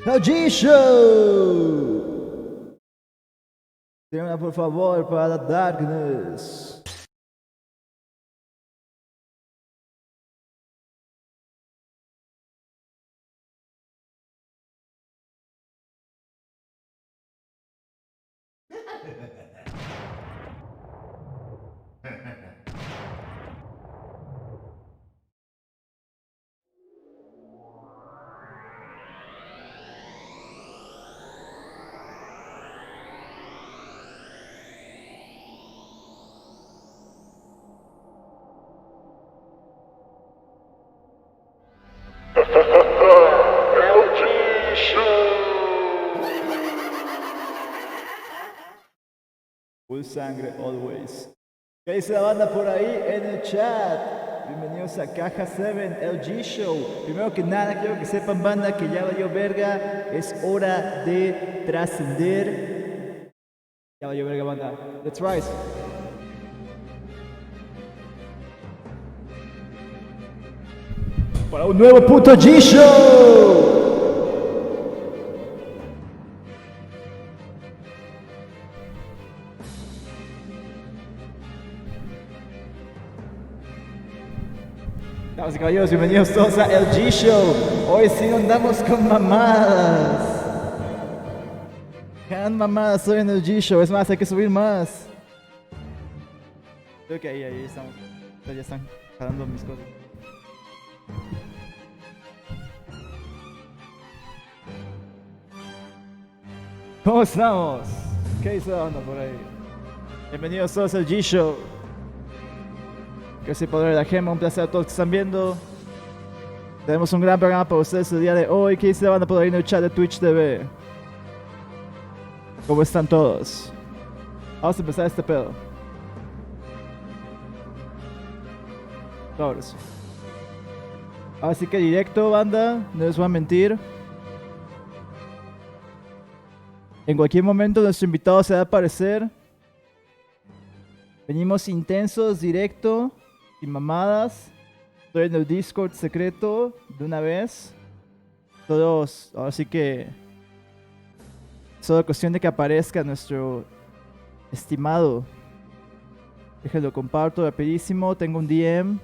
CAJA Show. Tema, por favor, para Darkness. Full sangre always. ¿Qué dice la banda por ahí en el chat? Bienvenidos a Caja 7 LG Show. Primero que nada, quiero que sepan, banda, que ya valió verga. Es hora de trascender. Ya valió verga, banda. Let's rise. Para un nuevo puto G-Show. Damas y caballeros, bienvenidos todos a el G-Show. Hoy sí andamos con mamadas. Gran mamadas hoy en el G-Show. Es más, hay que subir más. Creo que ahí estamos. Ya están jalando mis cosas. ¿Cómo estamos? ¿Qué dice la banda por ahí? Bienvenidos todos al G-Show. Gracias por ver la gema, un placer a todos que están viendo. Tenemos un gran programa para ustedes el día de hoy. ¿Qué dice la banda por ahí en el chat de Twitch TV? ¿Cómo están todos? Vamos a empezar este pedo. Todos. Así que directo, banda, no les voy a mentir. En cualquier momento nuestro invitado se va a aparecer. Venimos intensos, directo, sin mamadas. Estoy en el Discord secreto de una vez. Todos, así que solo cuestión de que aparezca nuestro estimado. Déjenlo comparto rapidísimo. Tengo un DM.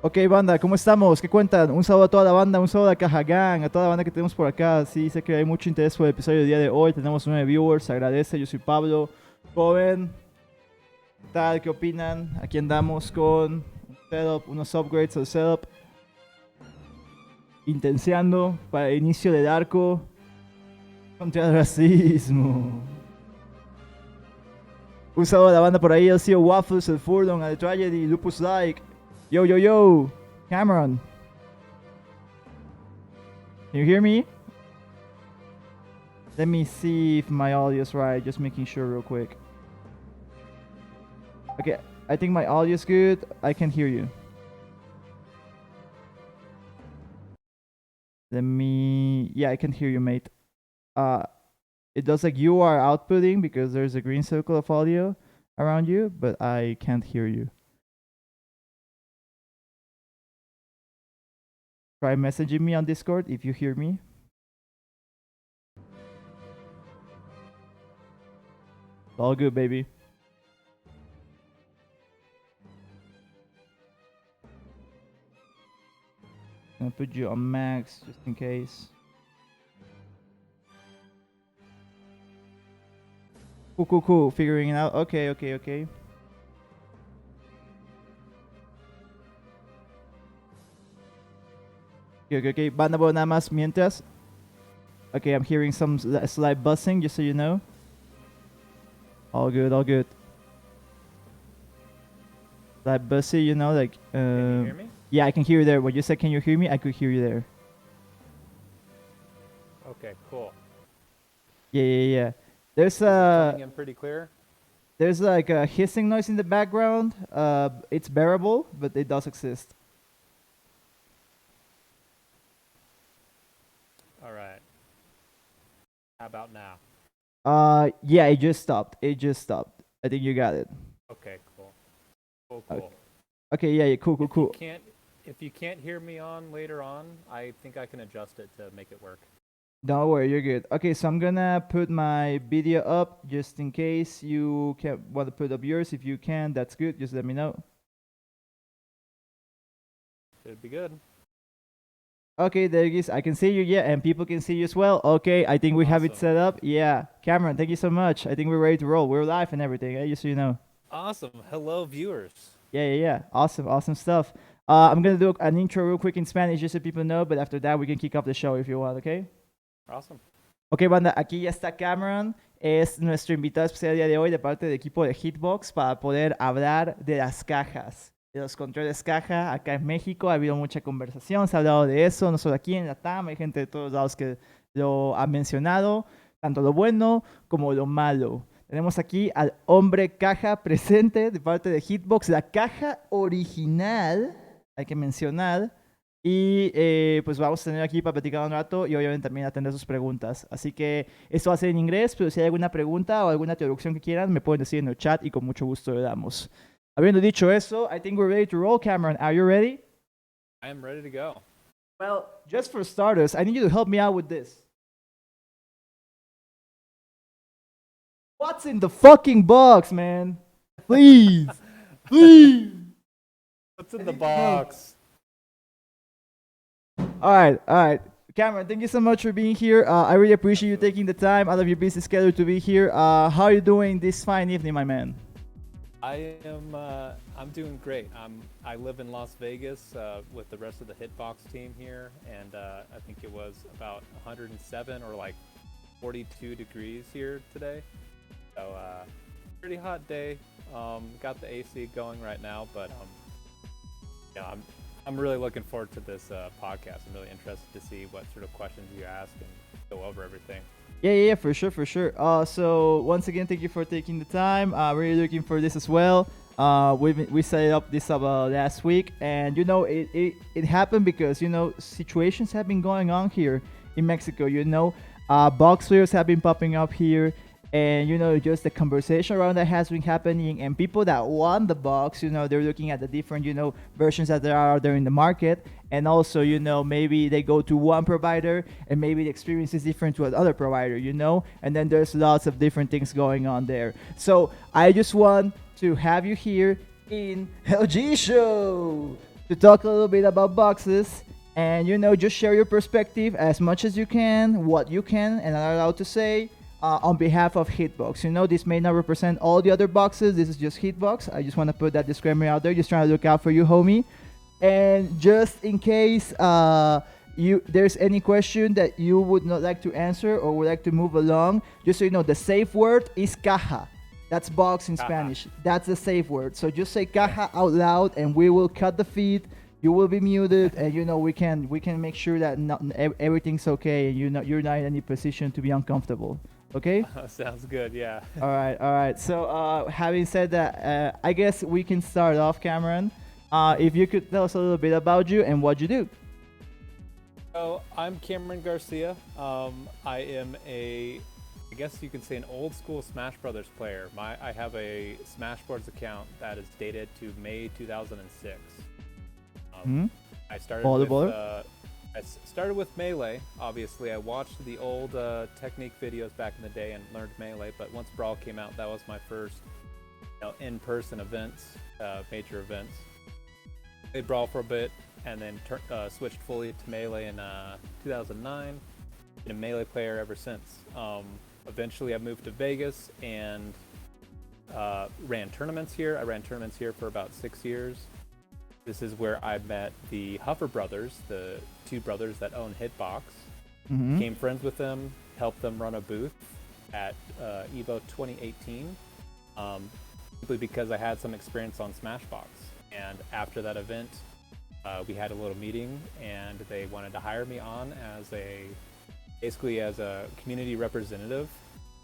Ok, banda, ¿cómo estamos? ¿Qué cuentan? Un saludo a toda la banda, un saludo a Caja Gang, a toda la banda que tenemos por acá. Sí, sé que hay mucho interés por el episodio del día de hoy. Tenemos 9 viewers, se agradece. Yo soy Pablo, joven. ¿Qué tal? ¿Qué opinan? Aquí andamos con un setup, unos upgrades al setup. Intenciando para el inicio del arco contra el racismo. Un saludo a la banda por ahí, el CEO Waffles, el Furlong, a The Tragedy, Lupus Like. Yo, yo, yo, Cameron. Can you hear me? Let me see if my audio is right. Just making sure real quick. Okay, I think my audio is good. I can hear you. Yeah, I can hear you, mate. It does like you are outputting because there's a green circle of audio around you, but I can't hear you. Try messaging me on Discord if you hear me. All good, baby. I'm gonna put you on max just in case. Cool. Figuring it out. Okay. Okay. Banda, nada más mientras. Okay, I'm hearing some slight buzzing, just so you know. All good. Slight buzzing, you know, like. Can you hear me? Yeah, I can hear you there. When you said, "Can you hear me?" I could hear you there. Okay, cool. Yeah. There's Coming in pretty clear. There's like a hissing noise in the background. It's bearable, but it does exist. All right. How about now? Yeah, it just stopped. It just stopped. I think you got it. Okay, cool. Cool, Okay. cool. Okay, yeah, cool, cool, If you cool. can't if you can't hear me on later on, I think I can adjust it to make it work. Don't worry, you're good. Okay, so I'm gonna put my video up just in case you can want to put up yours. If you can, that's good. Just let me know. Should be good. Okay, there it is. I can see you, yeah, and people can see you as well. Okay, I think we have it Awesome. set up. Yeah, Cameron, thank you so much. I think we're ready to roll. We're live and everything, just so you know. Awesome. Hello, viewers. Yeah. Awesome, awesome stuff. I'm gonna do an intro real quick in Spanish just so people know, but after that we can kick off the show if you want, okay? Awesome. Ok, banda, aquí ya está Cameron. Es nuestro invitado especial el día de hoy de parte del equipo de Hitbox para poder hablar de las cajas, de los controles caja. Acá en México ha habido mucha conversación, se ha hablado de eso, no solo aquí en la TAM, hay gente de todos lados que lo ha mencionado, tanto lo bueno como lo malo. Tenemos aquí al hombre caja presente de parte de Hitbox, la caja original, hay que mencionar. Y pues vamos a tener aquí para platicar un rato y obviamente también atender sus preguntas. Así que esto va a ser en inglés, pero si hay alguna pregunta o alguna traducción que quieran, me pueden decir en el chat y con mucho gusto le damos. Habiendo dicho eso, I think we're ready to roll, Cameron. Are you ready? I am ready to go. Well, just for starters, I need you to help me out with this. What's in the fucking box, man? Please. Please. What's in the box? All right. Cameron, thank you so much for being here. I really appreciate you taking the time out of your busy schedule to be here. How are you doing this fine evening, my man? I am. I'm doing great. I live in Las Vegas with the rest of the Hitbox team here, and I think it was about 107 or like 42 degrees here today. So pretty hot day. Got the AC going right now, but yeah, I'm really looking forward to this podcast. I'm really interested to see what sort of questions you ask and go over everything. Yeah, for sure. So once again, thank you for taking the time. Really looking for this as well. We set up this last week, and you know it happened because you know situations have been going on here in Mexico. You know, box players have been popping up here, and you know just the conversation around that has been happening, and people that want the box, you know, they're looking at the different versions that there are out there in the market, and also you know maybe they go to one provider and maybe the experience is different to another provider, you know, and then there's lots of different things going on there. So I just want to have you here in LG Show to talk a little bit about boxes and you know just share your perspective as much as you can, what you can and are allowed to say. On behalf of Hitbox. You know, this may not represent all the other boxes. This is just Hitbox. I just want to put that disclaimer out there. Just trying to look out for you, homie. And just in case there's any question that you would not like to answer or would like to move along, just so you know, the safe word is caja. That's box in Spanish. That's the safe word. So just say caja out loud, and we will cut the feed. You will be muted, and you know we can make sure that everything's okay, and you're not in any position to be uncomfortable. Okay? Sounds good, yeah. All right. So, having said that, I guess we can start off, Cameron. If you could tell us a little bit about you and what you do. So, I'm Cameron Garcia. I am I guess you could say an old school Smash Brothers player. I have a Smashbox account that is dated to May 2006. I started with Melee. Obviously, I watched the old technique videos back in the day and learned Melee. But once Brawl came out, that was my first, in-person events, major events. Played Brawl for a bit, and then switched fully to Melee in 2009. Been a Melee player ever since. Eventually, I moved to Vegas and ran tournaments here. I ran tournaments here for about 6 years. This is where I met the Huffer brothers, the two brothers that own Hitbox. Became friends with them, helped them run a booth at EVO 2018, simply because I had some experience on Smashbox. And after that event, we had a little meeting, and they wanted to hire me on basically as a community representative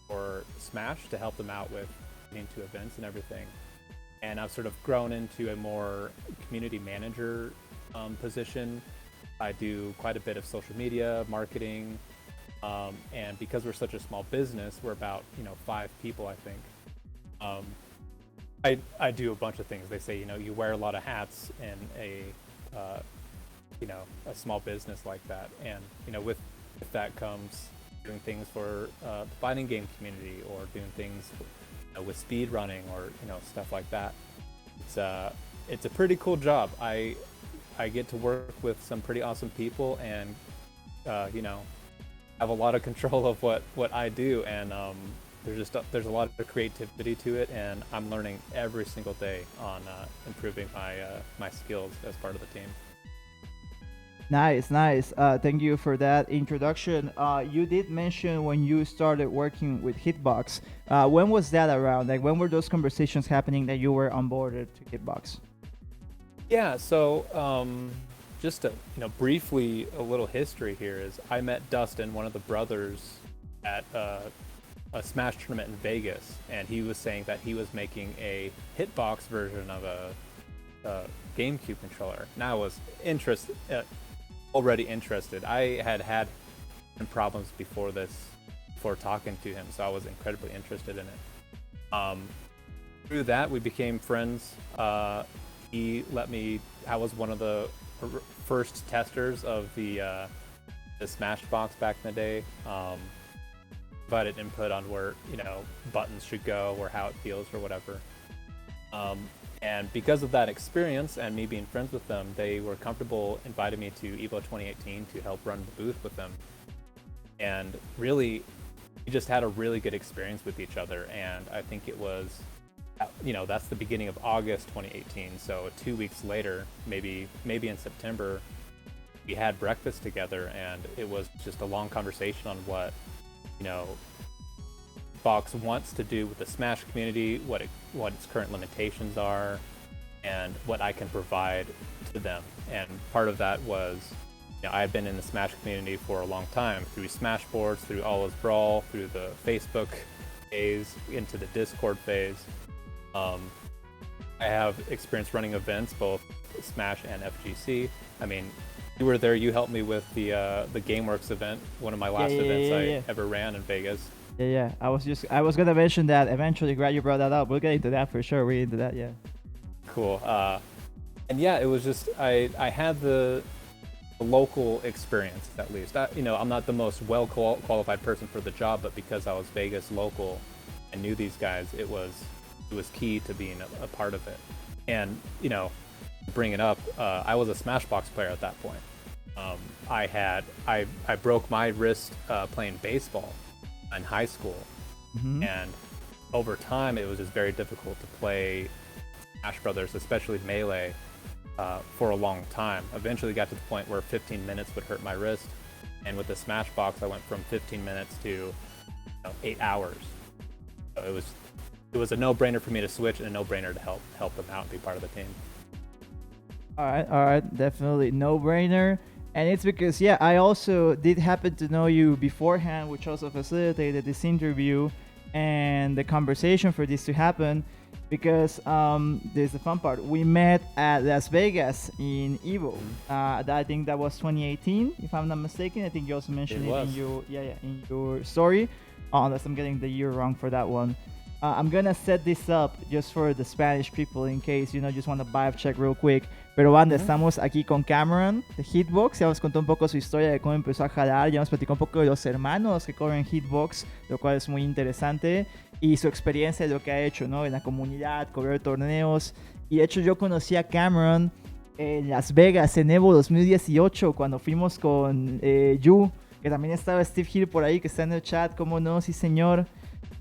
for Smash to help them out with getting to events and everything. And I've sort of grown into a more community manager position. I do quite a bit of social media, marketing, And because we're such a small business, we're about 5 people, I think. I do a bunch of things. They say you wear a lot of hats in a small business like that, and with that comes doing things for the fighting game community, or doing things with speed running, or stuff like that. It's a pretty cool job. I get to work with some pretty awesome people, and have a lot of control of what I do, and there's a lot of creativity to it, and I'm learning every single day on improving my skills as part of the team. Nice. Thank you for that introduction. You did mention when you started working with Hitbox. When was that around? Like, when were those conversations happening that you were onboarded to Hitbox? Yeah, so just to briefly, a little history here is I met Dustin, one of the brothers, at a Smash tournament in Vegas, and he was saying that he was making a Hitbox version of a GameCube controller. And I was already interested. I had problems before talking to him, so I was incredibly interested in it. Through that, we became friends. He let me. I was one of the first testers of the Smashbox back in the day. Provided input on where buttons should go, or how it feels, or whatever. And because of that experience and me being friends with them, they were comfortable inviting me to EVO 2018 to help run the booth with them. And really, we just had a really good experience with each other. And I think it was, that's the beginning of August 2018. So 2 weeks later, maybe in September, we had breakfast together, and it was just a long conversation on what Box wants to do with the Smash community, what its current limitations are, and what I can provide to them. And part of that was, I had been in the Smash community for a long time, through Smashboards, through All Is Brawl, through the Facebook phase, into the Discord phase. I have experience running events, both Smash and FGC. I mean, you were there. You helped me with the GameWorks event, one of my last events I ever ran in Vegas. Yeah. I was gonna mention that eventually. Glad you brought that up. We'll get into that for sure. We're into that, yeah. Cool. And yeah, it was just I had the local experience, at least. I'm not the most qualified person for the job, but because I was Vegas local and knew these guys, it was key to being a part of it. And bring it up, I was a Smashbox player at that point. I broke my wrist playing baseball in high school, and over time it was just very difficult to play Smash Brothers, especially Melee, for a long time. Eventually got to the point where 15 minutes would hurt my wrist, and with the Smashbox I went from 15 minutes to 8 hours. So it was a no-brainer for me to switch, and a no-brainer to help them out and be part of the team. All right, definitely no-brainer. And it's because, I also did happen to know you beforehand, which also facilitated this interview and the conversation for this to happen, because there's the fun part. We met at Las Vegas in EVO. I think that was 2018, if I'm not mistaken. I think you also mentioned it in your story, unless I'm getting the year wrong for that one. I'm gonna set this up just for the Spanish people in case, just want to vibe check real quick. Pero banda, estamos aquí con Cameron de Hitbox. Ya nos contó un poco su historia de cómo empezó a jalar. Ya nos platicó un poco de los hermanos que corren Hitbox, lo cual es muy interesante. Y su experiencia de lo que ha hecho, en la comunidad, correr torneos. Y de hecho yo conocí a Cameron en Las Vegas en EVO 2018 cuando fuimos con Yu, que también estaba Steve Hill por ahí, que está en el chat. ¿Cómo no? Sí, señor.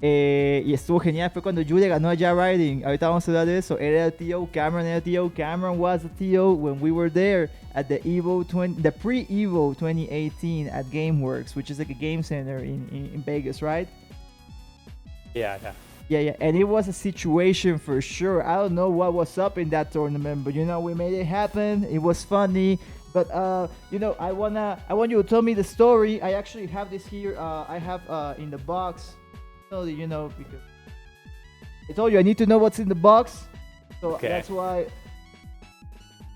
Y estuvo genial. Fue cuando Yu le ganó a Ja Riding. Ahorita vamos a hablar de eso. Era el tío, Cameron era el tío. Cameron was the tío when we were there at the pre-EVO 2018 at GameWorks, which is like a game center in Vegas, right? Yeah. And it was a situation for sure. I don't know what was up in that tournament, but we made it happen. It was funny. But I want you to tell me the story. I actually have this here. I have in the box. Because I told you I need to know what's in the box, so that's why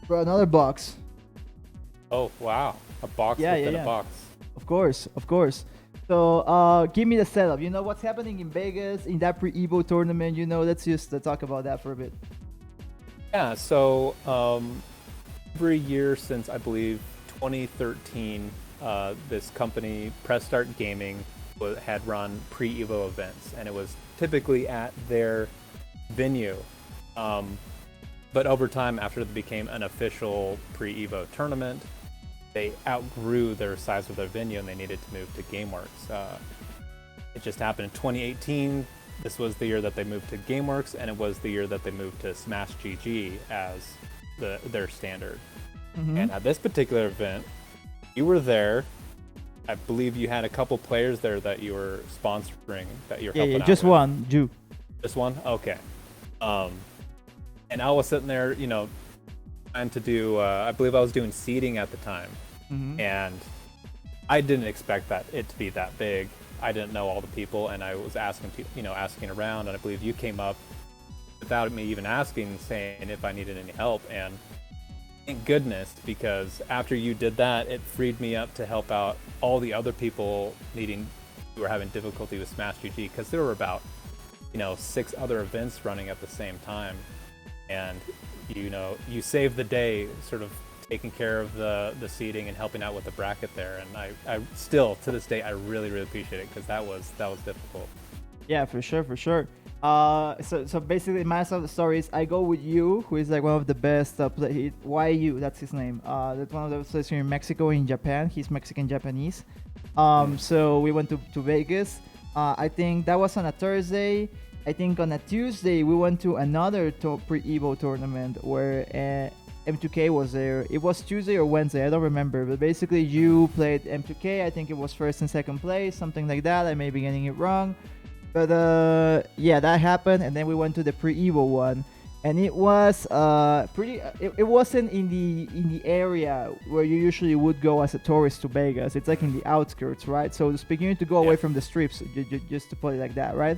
for another box. Oh wow, a box within a box. Of course. So give me the setup. You know what's happening in Vegas in that pre-Evo tournament. Let's just talk about that for a bit. Yeah, so every year since I believe 2013, this company, Press Start Gaming, had run pre-Evo events, and it was typically at their venue. But over time, after it became an official pre-Evo tournament, they outgrew their size of their venue and they needed to move to GameWorks. It just happened in 2018. This was the year that they moved to GameWorks, and it was the year that they moved to Smash GG as their standard. Mm-hmm. And at this particular event, you were there. I believe you had a couple players there that you were sponsoring, that you're helping out just with. one, Jew. Just one? Okay. And I was sitting there, trying to do, I believe I was doing seeding at the time. Mm-hmm. And I didn't expect it to be that big. I didn't know all the people, and I was asking around, and I believe you came up without me even asking, saying if I needed any help. And thank goodness, because after you did that, it freed me up to help out all the other people who were having difficulty with Smash GG, because there were about 6 other events running at the same time, and you saved the day, sort of taking care of the seating and helping out with the bracket there. And I still, to this day, I really, really appreciate it, because that was difficult. Yeah, for sure. So basically, my side of the story is I go with you, who is like one of the best YU, that's his name. That's one of those players here in Mexico, in Japan. He's Mexican Japanese. So we went to Vegas. I think that was on a Thursday. I think on a Tuesday we went to another pre-Evo tournament where M2K was there. It was Tuesday or Wednesday, I don't remember. But basically, you played M2K. I think it was first and second place, something like that. I may be getting it wrong. But yeah, that happened, and then we went to the pre-Evo one, and it was pretty. It wasn't in the area where you usually would go as a tourist to Vegas. It's like in the outskirts, right? So to speak, you need to go away from the strips, just to put it like that, right?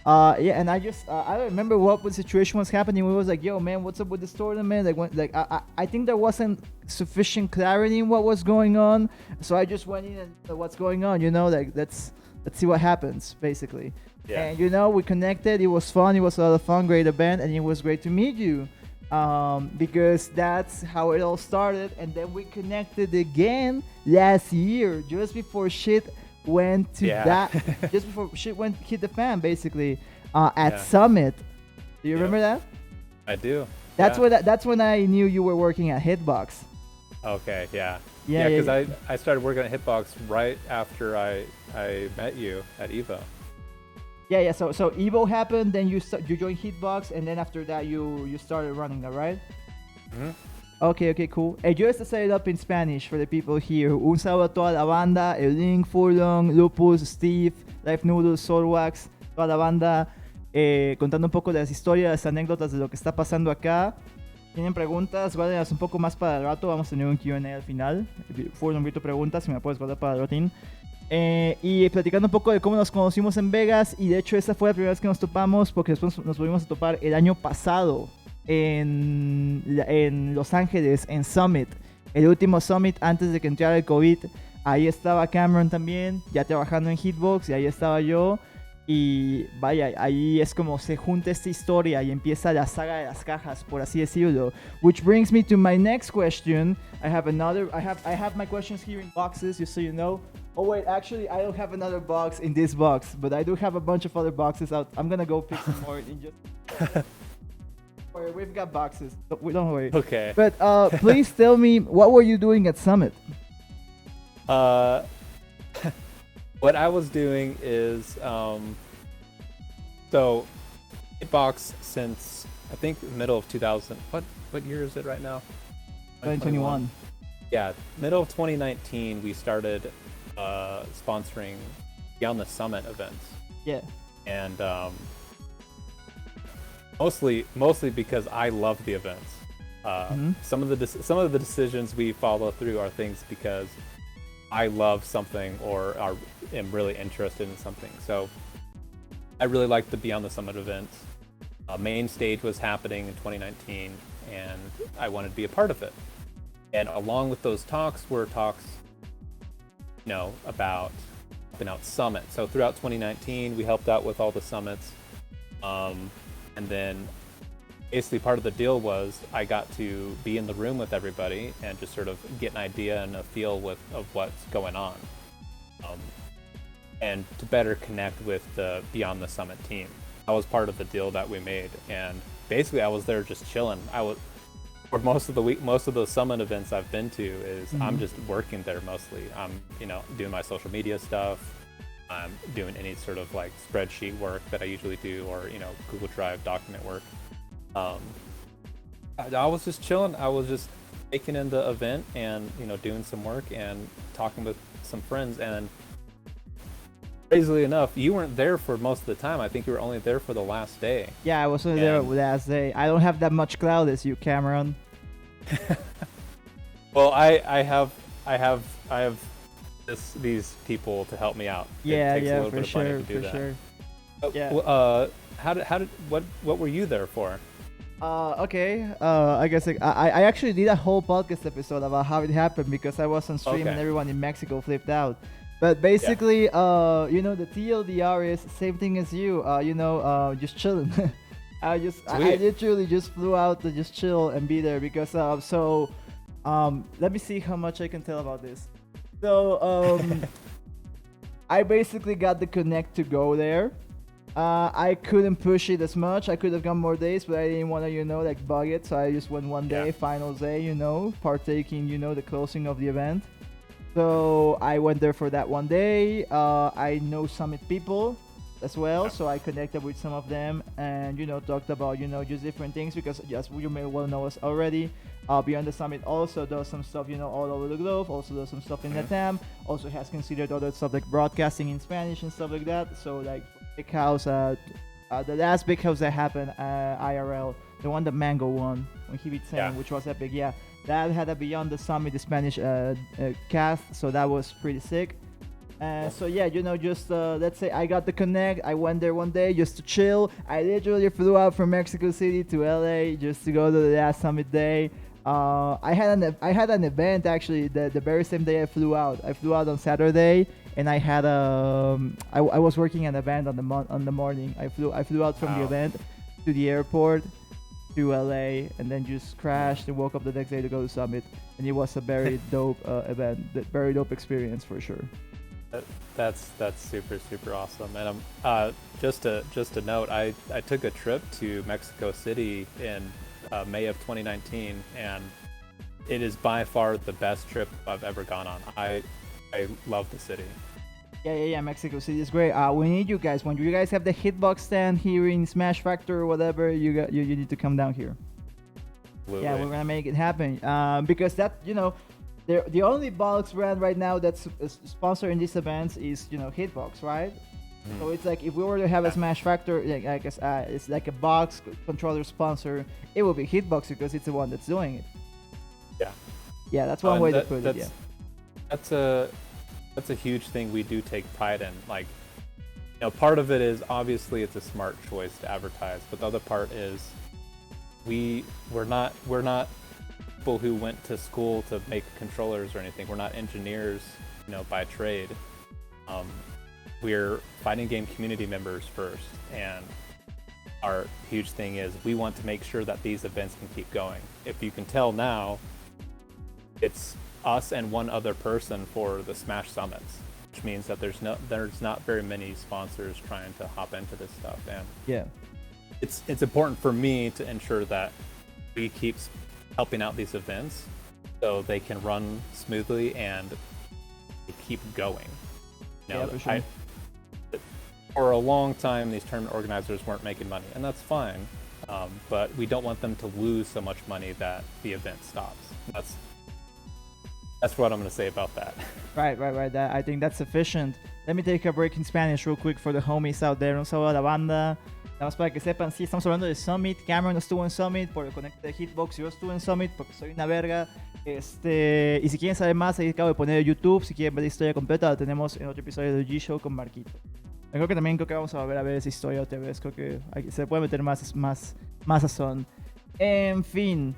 Yeah, and I don't remember what the situation was happening. We was like, yo, man, what's up with this tournament? I think there wasn't sufficient clarity in what was going on, so I just went in and what's going on, let's see what happens, basically. Yeah. And we connected. It was fun. It was a lot of fun. Great event, and it was great to meet you, because that's how it all started. And then we connected again last year, just before shit went to just before shit hit the fan, basically, at Summit. Do you remember that? I do. That's when I knew you were working at Hitbox. Okay, yeah. Yeah, because I started working at Hitbox right after I met you at Evo. Yeah. So Evo happened, then you joined Hitbox, and then after that you started running that, right? Mm-hmm. Okay, cool. Just to set it up in Spanish for the people here. Un saludo a toda la banda, El Link, Furlong, Lupus, Steve, Life Noodles, Solwax, toda la banda, contando un poco de las historias, las anécdotas de lo que está pasando acá. Tienen preguntas, guárdenlas un poco más para el rato. Vamos a tener un Q&A al final. Furlong, vi tu pregunta, si me puedes guardar para el ratín. Y platicando un poco de cómo nos conocimos en Vegas. Y de hecho esa fue la primera vez que nos topamos, porque después nos volvimos a topar el año pasado en Los Ángeles, en Summit, el último Summit antes de que entrara el COVID. Ahí estaba Cameron también, ya trabajando en Hitbox, y ahí estaba yo. Y vaya, ahí es como se junta esta historia y empieza la saga de las cajas, por así decirlo. Which brings me to my next question. I have my questions here in boxes, just so you know. Oh wait, actually I don't have another box in this box, but I do have a bunch of other boxes out. I'm gonna go pick some more in just... We've got boxes, don't worry. Okay. But please tell me, what were you doing at Summit? What I was doing is, so Hitbox since I think the middle of 2000. What year is it right now? 2021. Yeah, middle of 2019 we started sponsoring Beyond the Summit events. Yeah. And mostly because I love the events. Some of the decisions we follow through are things because I love something or am really interested in something. So I really liked the Beyond the Summit events. Main stage was happening in 2019, and I wanted to be a part of it. And along with those talks were talks, about helping out summits. So throughout 2019, we helped out with all the summits. And then basically part of the deal was I got to be in the room with everybody and just sort of get an idea and a feel of what's going on. And to better connect with the Beyond the Summit team. That was part of the deal that we made. And basically I was there just chilling. For most of the week, most of the summit events I've been to is I'm just working there mostly. I'm, doing my social media stuff. I'm doing any sort of like spreadsheet work that I usually do, or, Google Drive document work. I was just chilling. I was just taking in the event and, doing some work and talking with some friends. And crazily enough, you weren't there for most of the time. I think you were only there for the last day. Yeah, I was only there the last day. I don't have that much clout as you, Cameron. Well, I have these people to help me out. Yeah, for sure. Yeah. What were you there for? Okay. I guess I actually did a whole podcast episode about how it happened because I was on stream and everyone in Mexico flipped out. But basically, the TLDR is same thing as you. Just chilling. I literally just flew out to just chill and be there because let me see how much I can tell about this. So I basically got the connect to go there. I couldn't push it as much. I could have gone more days, but I didn't want to, bug it. So I just went one day, final day, partaking, the closing of the event. So I went there for that one day. I know Summit people as well, so I connected with some of them and, talked about, just different things because, yes, you may well know us already. Beyond the Summit also does some stuff, all over the globe, also does some stuff in Latam, also has considered other stuff like broadcasting in Spanish and stuff like that. So like Big House, the last Big House that happened, IRL, the one that Mango won when he beat Sam, which was epic, that had a Beyond the Summit, the Spanish cast, so that was pretty sick. So yeah, just let's say I got the connect. I went there one day just to chill. I literally flew out from Mexico City to LA just to go to the last summit day. I had an event actually the very same day I flew out. I flew out on Saturday, and I had I was working an event on the morning. I flew out from the event to the airport to LA, and then just crashed and woke up the next day to go to Summit. And it was a very dope event, very dope experience for sure. That's super awesome. And just a note, I took a trip to Mexico City in May of 2019, and it is by far the best trip I've ever gone on. I love the city. Yeah. Mexico City is great. We need you guys. When you guys have the Hitbox stand here in Smash Factor or whatever, you need to come down here. Absolutely. Yeah, we're gonna make it happen. Because that the only box brand right now that's sponsoring these events is Hitbox, right? So it's like if we were to have a Smash Factor, I guess it's like a box controller sponsor, it would be Hitbox because it's the one that's doing it. Yeah, that's one way to put it. Yeah, that's a huge thing we do take pride in. Like, part of it is obviously it's a smart choice to advertise, but the other part is we're not people who went to school to make controllers or anything. We're not engineers, by trade. We're fighting game community members first, and our huge thing is we want to make sure that these events can keep going. If you can tell now, it's us and one other person for the Smash Summits, which means that there's not very many sponsors trying to hop into this stuff, and it's important for me to ensure that we keep helping out these events so they can run smoothly and keep going. For sure. For a long time, these tournament organizers weren't making money, and that's fine. But we don't want them to lose so much money that the event stops. That's what I'm going to say about that. Right. I think that's sufficient. Let me take a break in Spanish real quick for the homies out there. Un saludo a la banda. Nada más para que sepan, sí, estamos hablando de Summit. Cameron estuvo en Summit por el conecte de Hitbox. Yo estuve en Summit porque soy una verga. Y si quieren saber más, ahí acabo de poner en YouTube. Si quieren ver la historia completa, la tenemos en otro episodio de G-Show con Marquito. Creo que vamos a volver a ver esa historia otra vez. Creo que se puede meter más sazón. En fin.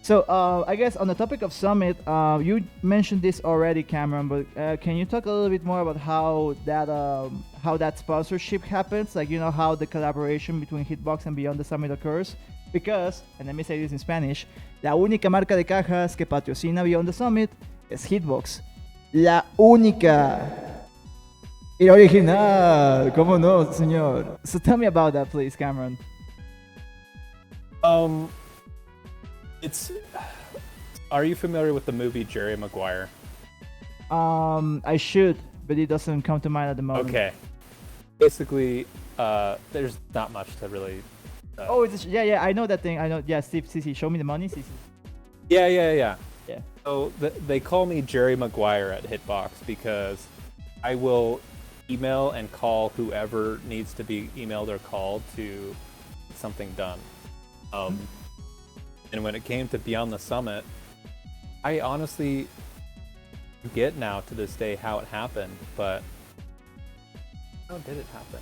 So I guess on the topic of Summit, you mentioned this already, Cameron, but can you talk a little bit more about how that sponsorship happens? Like, you know, how the collaboration between Hitbox and Beyond the Summit occurs? Because, and let me say this in Spanish, la única marca de cajas que patrocina Beyond the Summit es Hitbox. La única. El original. ¿Cómo no, señor? So tell me about that, please, Cameron. It's. Are you familiar with the movie Jerry Maguire? I should, but it doesn't come to mind at the moment. Okay. Basically, there's not much to really. Oh, yeah, I know that thing. I know. Yeah, Steve, CC, show me the money, CC. Yeah. Yeah. So they call me Jerry Maguire at Hitbox because I will email and call whoever needs to be emailed or called to get something done. And when it came to Beyond the Summit, I honestly forget now to this day how it happened, but how did it happen?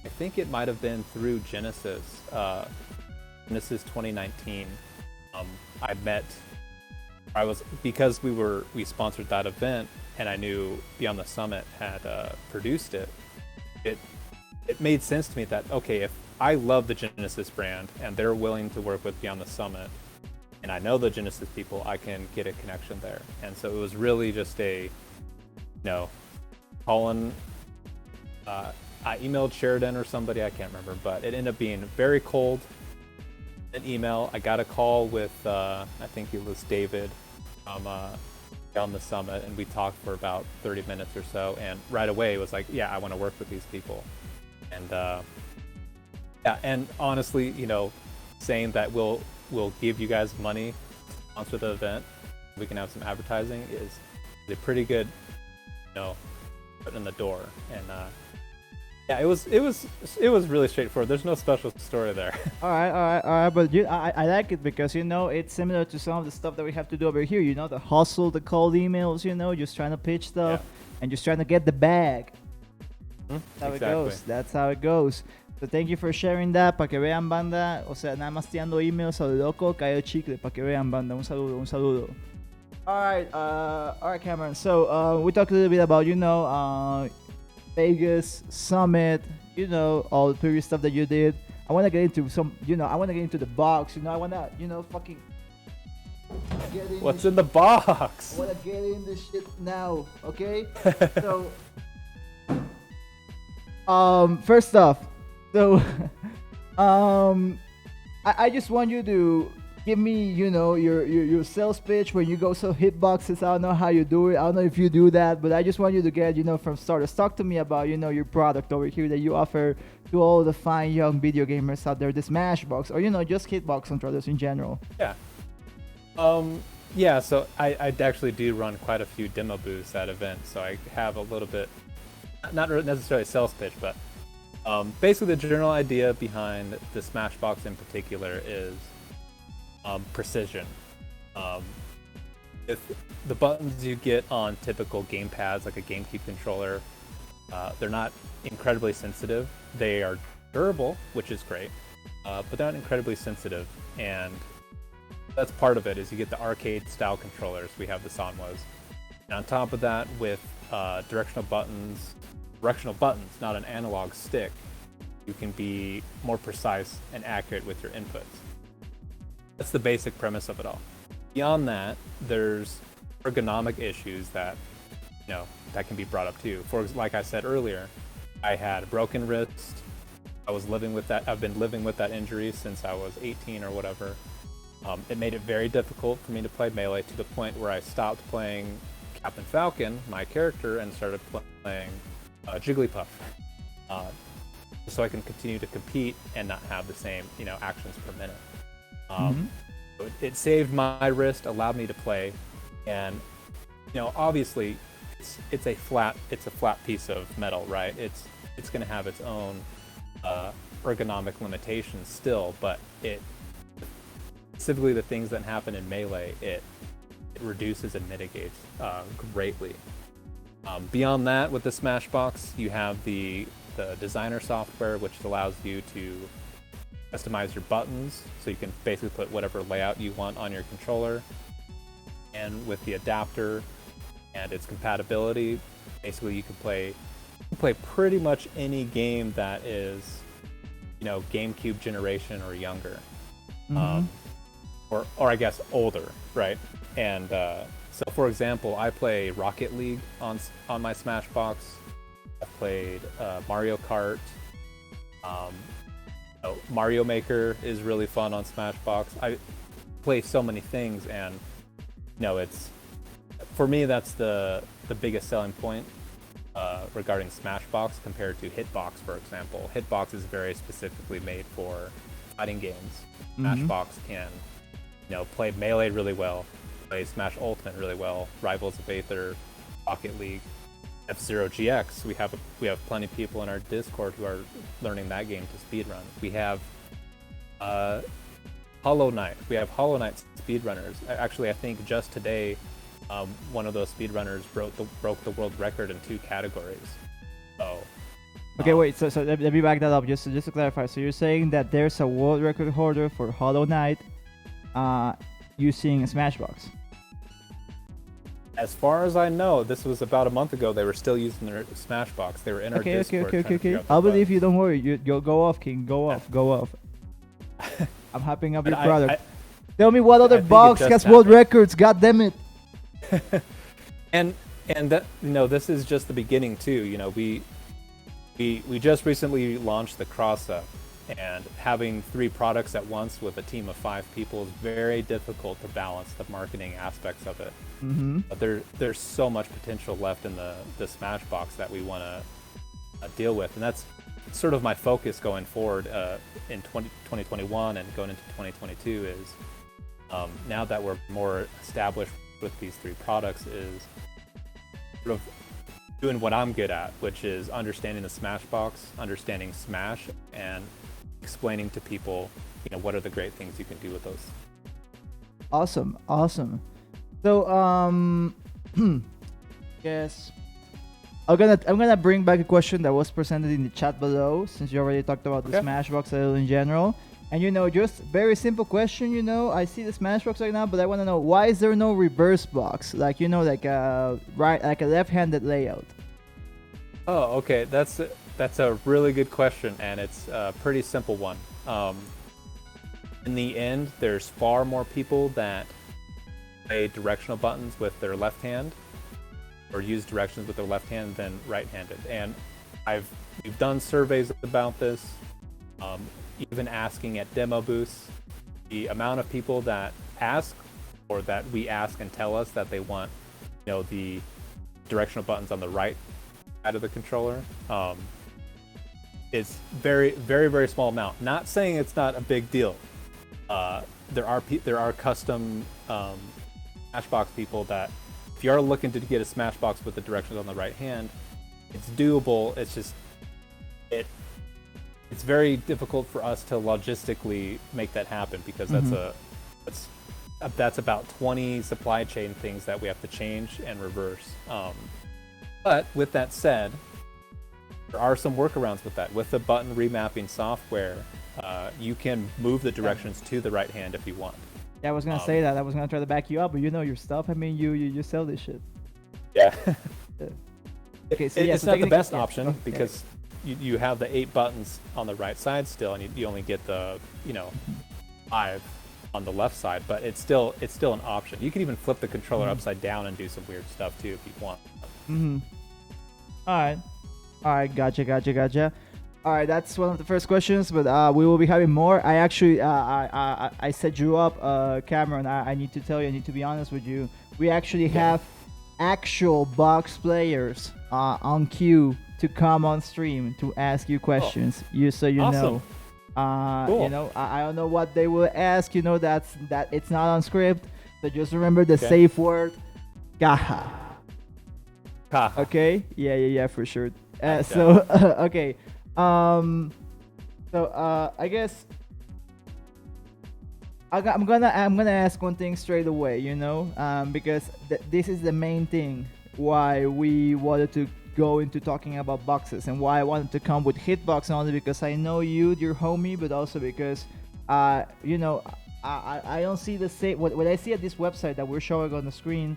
I think it might have been through Genesis, Genesis 2019. Because we sponsored that event, and I knew Beyond the Summit had produced it. It made sense to me that, okay, if I love the Genesis brand and they're willing to work with Beyond the Summit, and I know the Genesis people, I can get a connection there. And so it was really just calling. I emailed Sheridan or somebody, I can't remember, but it ended up being very cold. An email. I got a call with I think it was David from on the Summit, and we talked for about 30 minutes or so, and right away it was like, yeah, I want to work with these people. And and honestly, saying that we'll give you guys money to sponsor the event, we can have some advertising, is a pretty good foot in the door. And yeah, it was really straightforward. There's no special story there. All right. But I like it because it's similar to some of the stuff that we have to do over here. The hustle, the cold emails. Just trying to pitch stuff and just trying to get the bag. That's how it goes. That's how it goes. So thank you for sharing that. Para que vean, banda. O sea, nada más tirando emails a lo loco, cayó chicle. Para que vean, banda. Un saludo. All right, Cameron. So we talked a little bit about Vegas, Summit, all the previous stuff that you did. I want to get into I want to get into the box, I want to, fucking get in. What's in the box? I want to get in this shit now, okay? So, first off, I just want you to give me, your sales pitch when you go sell hitboxes. I don't know how you do it. I don't know if you do that, but I just want you to get, from starters. Talk to me about, your product over here that you offer to all the fine young video gamers out there, the Smashbox, or, just hitbox controllers in general. Yeah. Yeah, so I actually do run quite a few demo booths at events, so I have a little bit, not necessarily a sales pitch, but basically the general idea behind the Smashbox in particular is precision. If the buttons you get on typical game pads, like a GameCube controller, they're not incredibly sensitive. They are durable, which is great, but they're not incredibly sensitive. And that's part of it, is you get the arcade style controllers. We have the Sanwas. And on top of that, with directional buttons, not an analog stick, you can be more precise and accurate with your inputs. That's the basic premise of it all. Beyond that, there's ergonomic issues that that can be brought up too. Like I said earlier, I had a broken wrist. I've been living with that injury since I was 18 or whatever. It made it very difficult for me to play Melee, to the point where I stopped playing Captain Falcon, my character, and started playing Jigglypuff, so I can continue to compete and not have the same actions per minute. It saved my wrist, allowed me to play, and obviously it's a flat piece of metal, right? It's going to have its own ergonomic limitations still, but specifically the things that happen in Melee, it reduces and mitigates greatly. Beyond that, with the Smashbox, you have the designer software, which allows you to customize your buttons, so you can basically put whatever layout you want on your controller. And with the adapter and its compatibility, basically you can play pretty much any game that is, GameCube generation or younger, or I guess older, right? And so, for example, I play Rocket League on my Smashbox. I've played Mario Kart. Mario Maker is really fun on Smashbox. I play so many things, and it's, for me, that's the biggest selling point regarding Smashbox compared to Hitbox, for example. Hitbox is very specifically made for fighting games. Smashbox can, play Melee really well, play Smash Ultimate really well, Rivals of Aether, Rocket League, F-Zero GX. We have plenty of people in our Discord who are learning that game to speedrun. We have Hollow Knight. We have Hollow Knight speedrunners. Actually, I think just today, one of those speedrunners broke the world record in 2 categories. So. Okay, wait. So let me back that up just to clarify. So you're saying that there's a world record holder for Hollow Knight, using Smashbox? As far as I know, this was about a month ago. They were still using their Smashbox. They were in our Discord. Okay. I'll believe you. Don't worry. You go off, King. Go off. I'm hyping up your product. Tell me what other box has world records. God damn it. and that, this is just the beginning too. We just recently launched the cross-up, and having 3 products at once with a team of 5 people is very difficult to balance the marketing aspects of it. But there's so much potential left in the Smashbox that we want to deal with, and that's sort of my focus going forward in 2021 and going into 2022 is, now that we're more established with these 3 products, is sort of doing what I'm good at, which is understanding the Smashbox, understanding Smash, and explaining to people, what are the great things you can do with those. Awesome. So, yes, I'm gonna bring back a question that was presented in the chat below, since you already talked about the Smashbox a little in general. And just very simple question. I see the Smashbox right now, but I want to know, why is there no reverse box, like like a left-handed layout? Oh, okay. That's a really good question, and it's a pretty simple one. In the end, there's far more people that play directional buttons with their left hand, or use directions with their left hand, than right-handed. And we've done surveys about this, even asking at demo booths. The amount of people that ask, or that we ask and tell us that they want, the directional buttons on the right side of the controller, it's very, very, very small amount. Not saying it's not a big deal. There are custom Smashbox people that, if you are looking to get a Smashbox with the directions on the right hand, it's doable. It's just it's very difficult for us to logistically make that happen, because that's about 20 supply chain things that we have to change and reverse. But with that said, there are some workarounds with that. With the button remapping software, you can move the directions to the right hand if you want. Yeah, I was gonna say that. I was gonna try to back you up, but your stuff. I mean, you sell this shit. Yeah. Okay, so it's not the best option, because you have the 8 buttons on the right side still, and you only get the 5 on the left side. But it's still an option. You can even flip the controller upside down and do some weird stuff too if you want. All right, gotcha. All right, that's one of the first questions, but we will be having more. I actually I set you up, Cameron. I need to tell you, I need to be honest with you. We actually have actual box players on queue to come on stream to ask you questions. Awesome. Know. Cool. I don't know what they will ask. That it's not on script. So just remember the safe word, CAJA. CAJA. Okay. Yeah, for sure. Okay. I guess I'm gonna ask one thing straight away, because this is the main thing why we wanted to go into talking about boxes and why I wanted to come with Hitbox, not only because I know you're homie, but also because, you know, I don't see the same, what I see at this website that we're showing on the screen,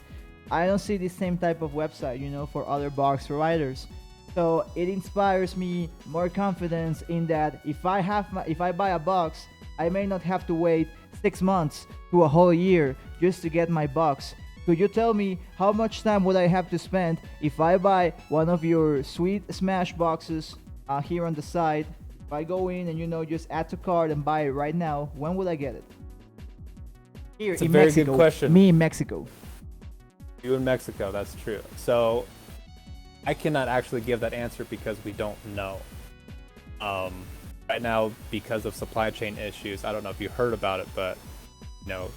I don't see the same type of website, you know, for other box providers. So it inspires me more confidence in that if I buy a box, I may not have to wait 6 months to a whole year just to get my box. Could you tell me how much time would I have to spend if I buy one of your sweet Smashboxes here on the side? If I go in and, you know, just add to cart and buy it right now, when will I get it? Here It's a in very Mexico. good question. Me in Mexico. You in Mexico, that's true. So I cannot actually give that answer because we don't know. Right now, because of supply chain issues, I don't know if you heard about it, but you know,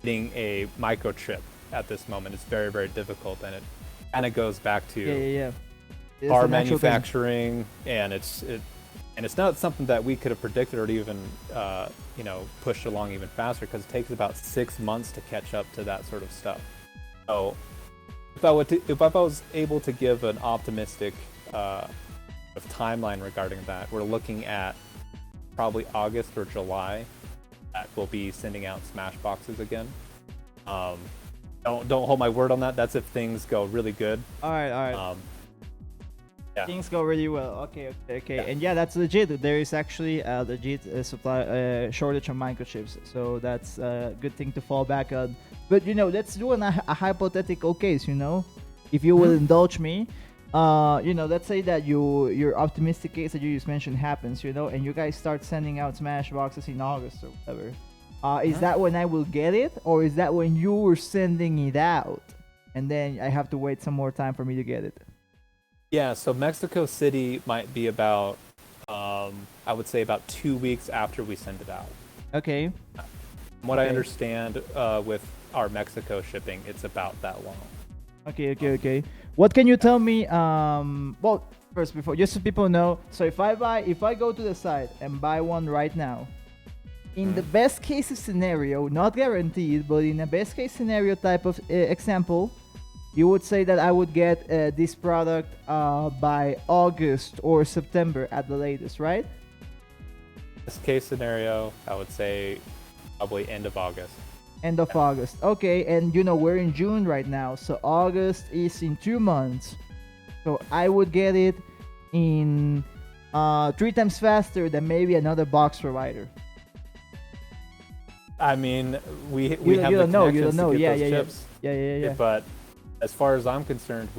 getting a microchip at this moment is very, very difficult, and it kind of goes back to car manufacturing, and it's not something that we could have predicted or even you know, pushed along even faster, because it takes about 6 months to catch up to that sort of stuff. So if I was able to give an optimistic timeline regarding that, we're looking at probably August or July that we'll be sending out Smashboxes again. Don't hold my word on that. That's if things go really good. All right. Yeah. Things go really well. Okay. Yeah. And yeah, that's legit. There is actually a legit supply shortage of microchips, so that's a good thing to fall back on. But you know, let's do a hypothetical case. You know, if you will indulge me, you know, let's say that your optimistic case that you just mentioned happens, you know, and you guys start sending out Smash boxes in August or whatever. Is that when I will get it, or is that when you were sending it out, and then I have to wait some more time for me to get it? Yeah, so Mexico City might be about, I would say about 2 weeks after we send it out. Okay. From what I understand, with our Mexico shipping, it's about that long. Okay. What can you tell me? Well, first, before, just so people know, so if I go to the site and buy one right now, in the best case scenario, not guaranteed, but in a best case scenario type of example, you would say that I would get this product by August or September at the latest, right? Best case scenario, I would say probably end of August. End of August. Okay, and you know, we're in June right now, so August is in 2 months. So I would get it in 3 times faster than maybe another box provider. I mean, we have you the don't know. connections to get those chips. Yeah. But as far as I'm concerned,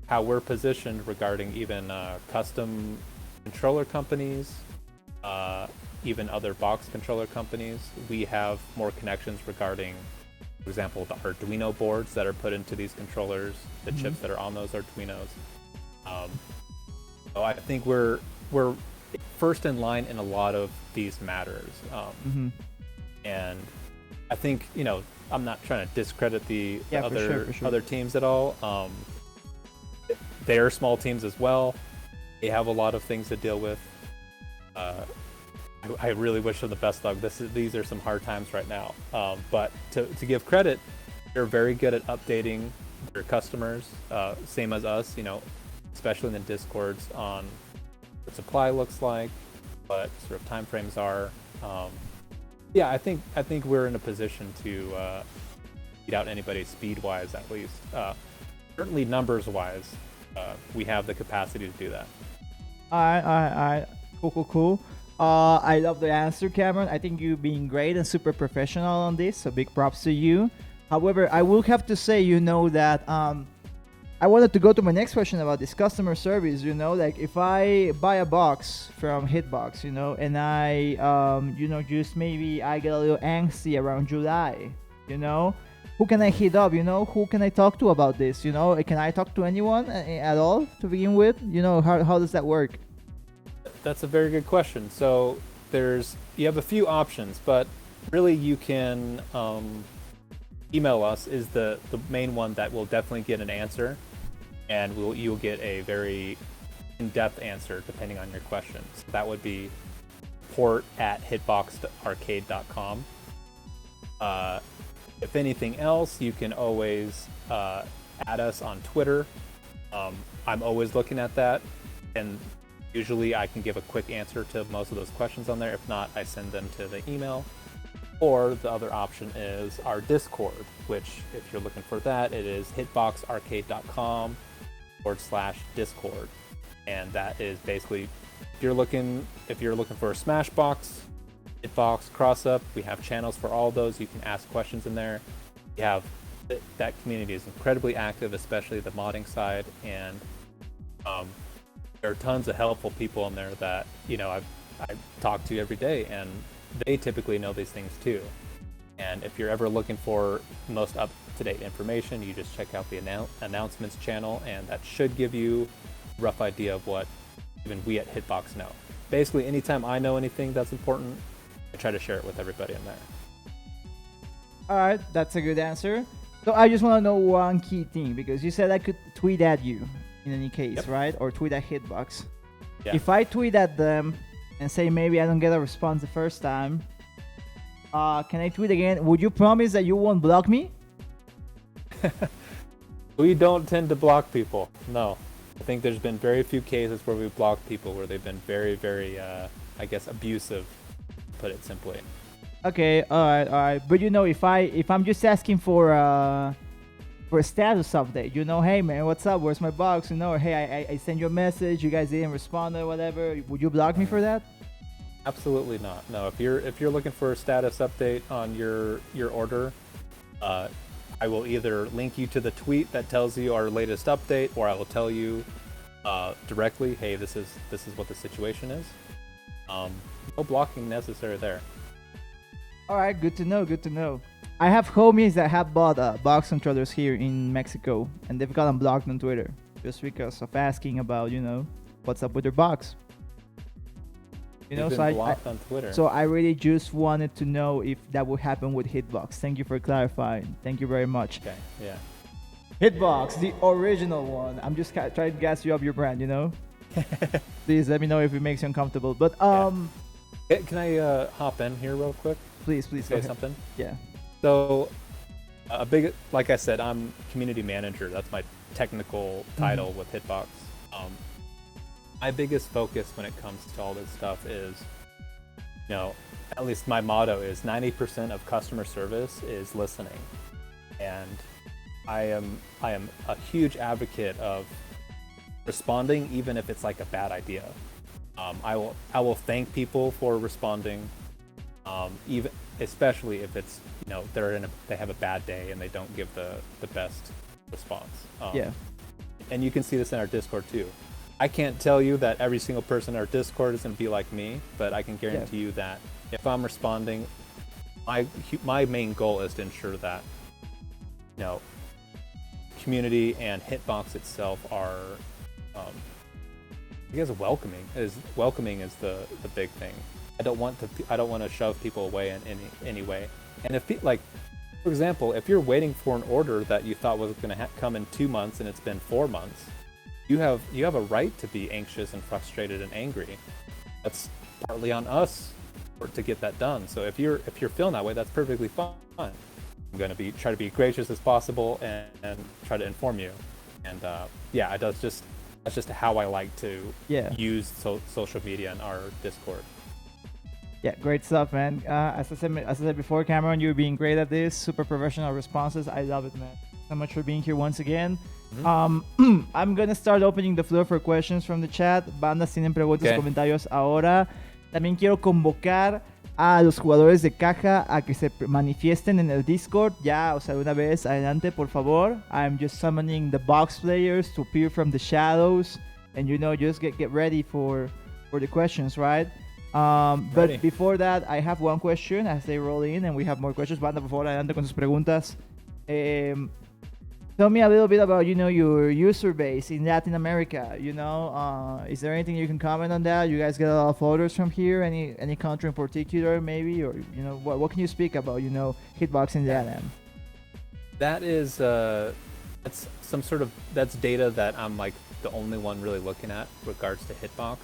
how we're positioned regarding even custom controller companies, even other box controller companies, we have more connections regarding, for example, the Arduino boards that are put into these controllers, the chips that are on those Arduinos. So I think we're first in line in a lot of these matters. And I think, you know, I'm not trying to discredit the other teams at all. They are small teams as well. They have a lot of things to deal with. I really wish them the best luck. These are some hard times right now. But to give credit, they're very good at updating their customers, same as us, you know, especially in the Discords on what supply looks like, what sort of timeframes are. Yeah, I think we're in a position to beat out anybody speed-wise, at least. Certainly numbers-wise, we have the capacity to do that. All right. Cool. I love the answer, Cameron. I think you being great and super professional on this, so big props to you. However, I will have to say, you know, that I wanted to go to my next question about this customer service. You know, like if I buy a box from Hitbox, you know, and I, you know, just maybe I get a little angsty around July, you know, who can I hit up? You know, who can I talk to about this? You know, can I talk to anyone at all to begin with? You know, how does that work? That's a very good question. So you have a few options, but really you can email us is the main one that will definitely get an answer, and you'll get a very in-depth answer depending on your questions. So that would be support@hitboxarcade.com. If anything else, you can always add us on Twitter I'm always looking at that, and usually I can give a quick answer to most of those questions on there. If not, I send them to the email. Or the other option is our Discord, which if you're looking for that, it is hitboxarcade.com/Discord. And that is basically, if you're looking for a Smashbox, Hitbox, Cross-Up, we have channels for all those. You can ask questions in there. You have that community is incredibly active, especially the modding side, and there are tons of helpful people in there that I talk to every day, and they typically know these things too. And if you're ever looking for most up-to-date information, you just check out the announcements channel, and that should give you a rough idea of what even we at Hitbox know. Basically, anytime I know anything that's important, I try to share it with everybody in there. All right, that's a good answer. So I just want to know one key thing, because you said I could tweet at you in any case, Yep. right? Or tweet at Hitbox. Yeah. If I tweet at them and say maybe I don't get a response the first time, can I tweet again? Would you promise that you won't block me? We don't tend to block people. No. I think there's been very few cases where we've blocked people where they've been very, very, I guess, abusive, to put it simply. Okay, all right. But if I'm just asking for a status update, hey man, what's up? Where's my box? Or hey, I sent you a message, you guys didn't respond or whatever. Would you block me for that? Absolutely not. No, if you're looking for a status update on your order, I will either link you to the tweet that tells you our latest update, or I will tell you directly, hey, this is what the situation is. No blocking necessary there. All right, good to know. I have homies that have bought box controllers here in Mexico, and they've gotten blocked on Twitter just because of asking about, what's up with their box. You've been blocked on Twitter. So I really just wanted to know if that would happen with Hitbox. Thank you for clarifying. Thank you very much. Okay, yeah. Hitbox, the original one. I'm just trying to gas you up your brand, Please let me know if it makes you uncomfortable. But Can I hop in here real quick? Please Say something. Yeah. So, like I said, I'm community manager. That's my technical title with Hitbox. My biggest focus when it comes to all this stuff is, at least my motto is 90% of customer service is listening, and I am a huge advocate of responding, even if it's like a bad idea. I will thank people for responding, even especially if it's they have a bad day and they don't give the best response. And you can see this in our Discord too. I can't tell you that every single person in our Discord is going to be like me, but I can guarantee you that if I'm responding, my main goal is to ensure that community and Hitbox itself are I guess welcoming is the big thing. I don't want to shove people away in any way. And if for example, if you're waiting for an order that you thought was going to come in 2 months and it's been 4 months, you have a right to be anxious and frustrated and angry. That's partly on us to get that done. So if you're feeling that way, that's perfectly fine. I'm going to try to be gracious as possible and try to inform you. And that's just how I like to use social media in our Discord. Yeah, great stuff, man. As I said before, Cameron, you're being great at this. Super professional responses. I love it, man. So much for being here once again. I'm gonna start opening the floor for questions from the chat. Bandas tienen preguntas y comentarios ahora. También quiero convocar a los jugadores de CAJA a que se manifiesten en el Discord. Ya, o sea, de una vez, adelante, por favor. I'm just summoning the box players to appear from the shadows. And just get ready for the questions, right? But before that, I have one question as they roll in, and we have more questions. Banda, por favor, adelante con sus preguntas. Tell me a little bit about, your user base in Latin America. Is there anything you can comment on that? You guys get a lot of orders from here? Any country in particular, maybe? Or, what can you speak about, Hitbox in LATAM? That is, that's data that I'm like the only one really looking at regards to Hitbox.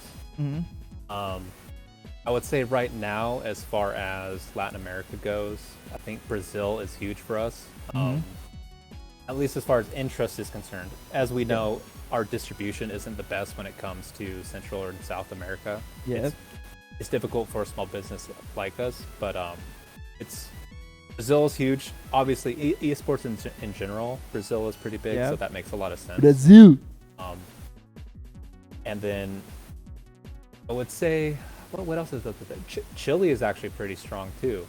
I would say right now, as far as Latin America goes, I think Brazil is huge for us. at least as far as interest is concerned. As we know, our distribution isn't the best when it comes to Central or South America. Yeah. It's difficult for a small business like us, but it's Brazil is huge. Obviously, esports in general, Brazil is pretty big, so that makes a lot of sense. Brazil. And then I would say, what else is there? Chile is actually pretty strong too.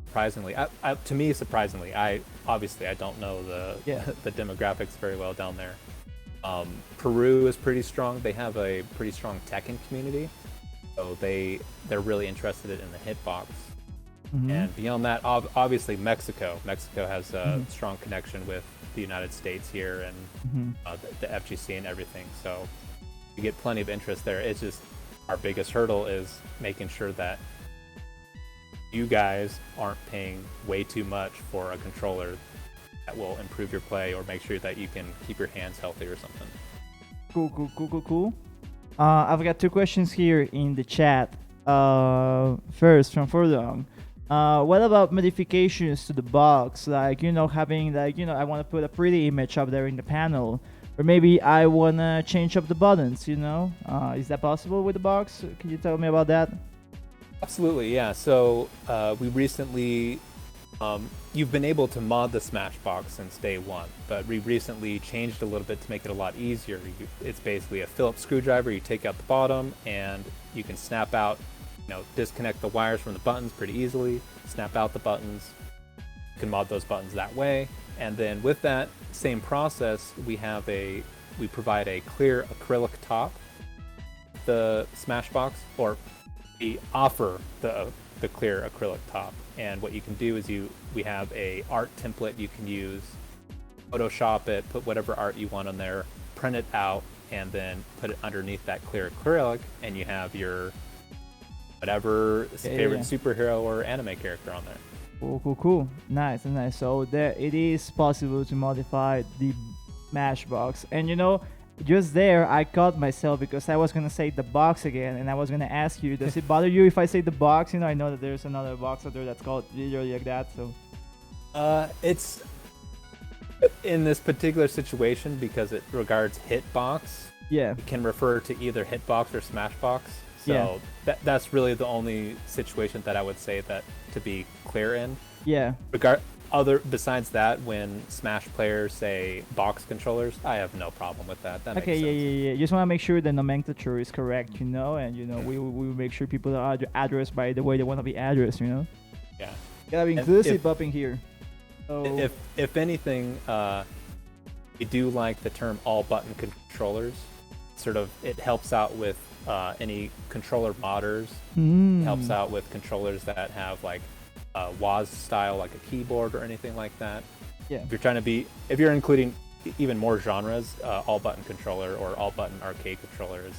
Surprisingly, to me, surprisingly, I don't know the demographics very well down there. Peru is pretty strong. They have a pretty strong Tekken community, so they're really interested in the hitbox. And beyond that, obviously Mexico has a strong connection with the United States here and the FGC and everything. So you get plenty of interest there. It's just our biggest hurdle is making sure that you guys aren't paying way too much for a controller that will improve your play or make sure that you can keep your hands healthy or something. Cool. I've got 2 questions here in the chat. First, from Furlong. What about modifications to the box? Like, having I want to put a pretty image up there in the panel. Or maybe I want to change up the buttons, Is that possible with the box? Can you tell me about that? Absolutely, yeah. So we recently, you've been able to mod the Smashbox since day one, but we recently changed a little bit to make it a lot easier. It's basically a Phillips screwdriver. You take out the bottom and you can snap out, disconnect the wires from the buttons pretty easily, snap out the buttons. You can mod those buttons that way. And then with that same process, we provide a clear acrylic top, the Smashbox, or we offer the clear acrylic top. And what you can do is we have a art template you can use, Photoshop it, put whatever art you want on there, print it out, and then put it underneath that clear acrylic, and you have your whatever favorite superhero or anime character on there. Cool. Nice. So it is possible to modify the Smashbox. And just there, I caught myself because I was going to say the box again, and I was going to ask you, does it bother you if I say the box? I know that there's another box out there that's called literally like that, so... It's... In this particular situation, because it regards Hitbox, it can refer to either Hitbox or Smashbox. So that's really the only situation that I would say that to be clear in. Yeah. Besides that, when Smash players say box controllers, I have no problem with that. That makes sense. Yeah. Just want to make sure the nomenclature is correct, and we make sure people are addressed by the way they want to be addressed, Yeah. Gotta be inclusive up in here. So if anything, we do like the term all button controllers. It helps out with any controller modders. Helps out with controllers that have like WAS style, like a keyboard or anything like that. Yeah. If you're including even more genres, all button controller or all button arcade controller is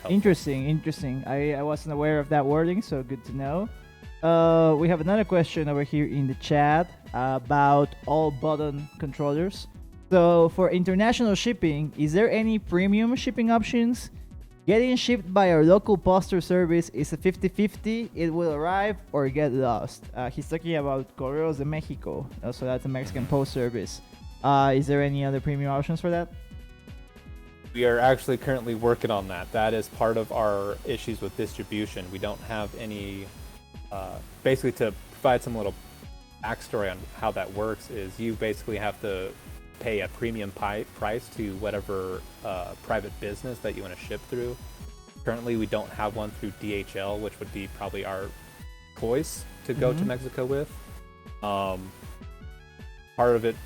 interesting. I wasn't aware of that wording, so good to know. We have another question over here in the chat about all button controllers. So for international shipping, is there any premium shipping options? Getting shipped by our local postal service is a 50-50. It will arrive or get lost. He's talking about Correos de Mexico. So that's a Mexican post service. Is there any other premium options for that? We are actually currently working on that. That is part of our issues with distribution. We don't have any... basically, to provide some little backstory on how that works, is you basically have to pay a premium price to whatever private business that you want to ship through. Currently, we don't have one through DHL, which would be probably our choice to go to Mexico with. Part of it,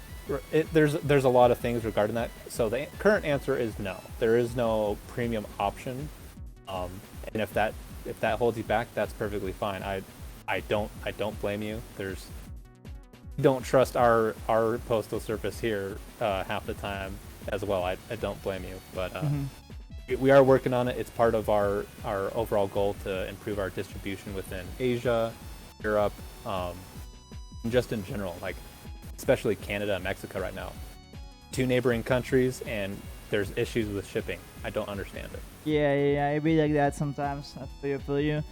there's a lot of things regarding that. So the current answer is no. There is no premium option, and if that holds you back, that's perfectly fine. I don't blame you. Don't trust our postal service here half the time as well. I don't blame you, but we are working on it. It's part of our overall goal to improve our distribution within Asia, Europe, and just in general, like especially Canada and Mexico right now. 2 neighboring countries, and there's issues with shipping. I don't understand it. Yeah, it'd be like that sometimes. I feel you.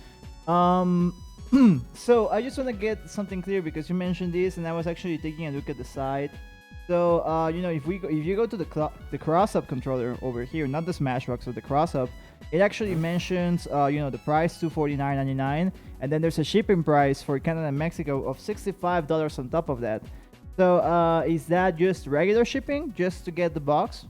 So I just want to get something clear because you mentioned this, and I was actually taking a look at the site. So if you go to the cross-up controller over here, not the Smashbox, but the cross-up, it actually mentions the price $249.99, and then there's a shipping price for Canada and Mexico of $65 on top of that. So is that just regular shipping, just to get the box?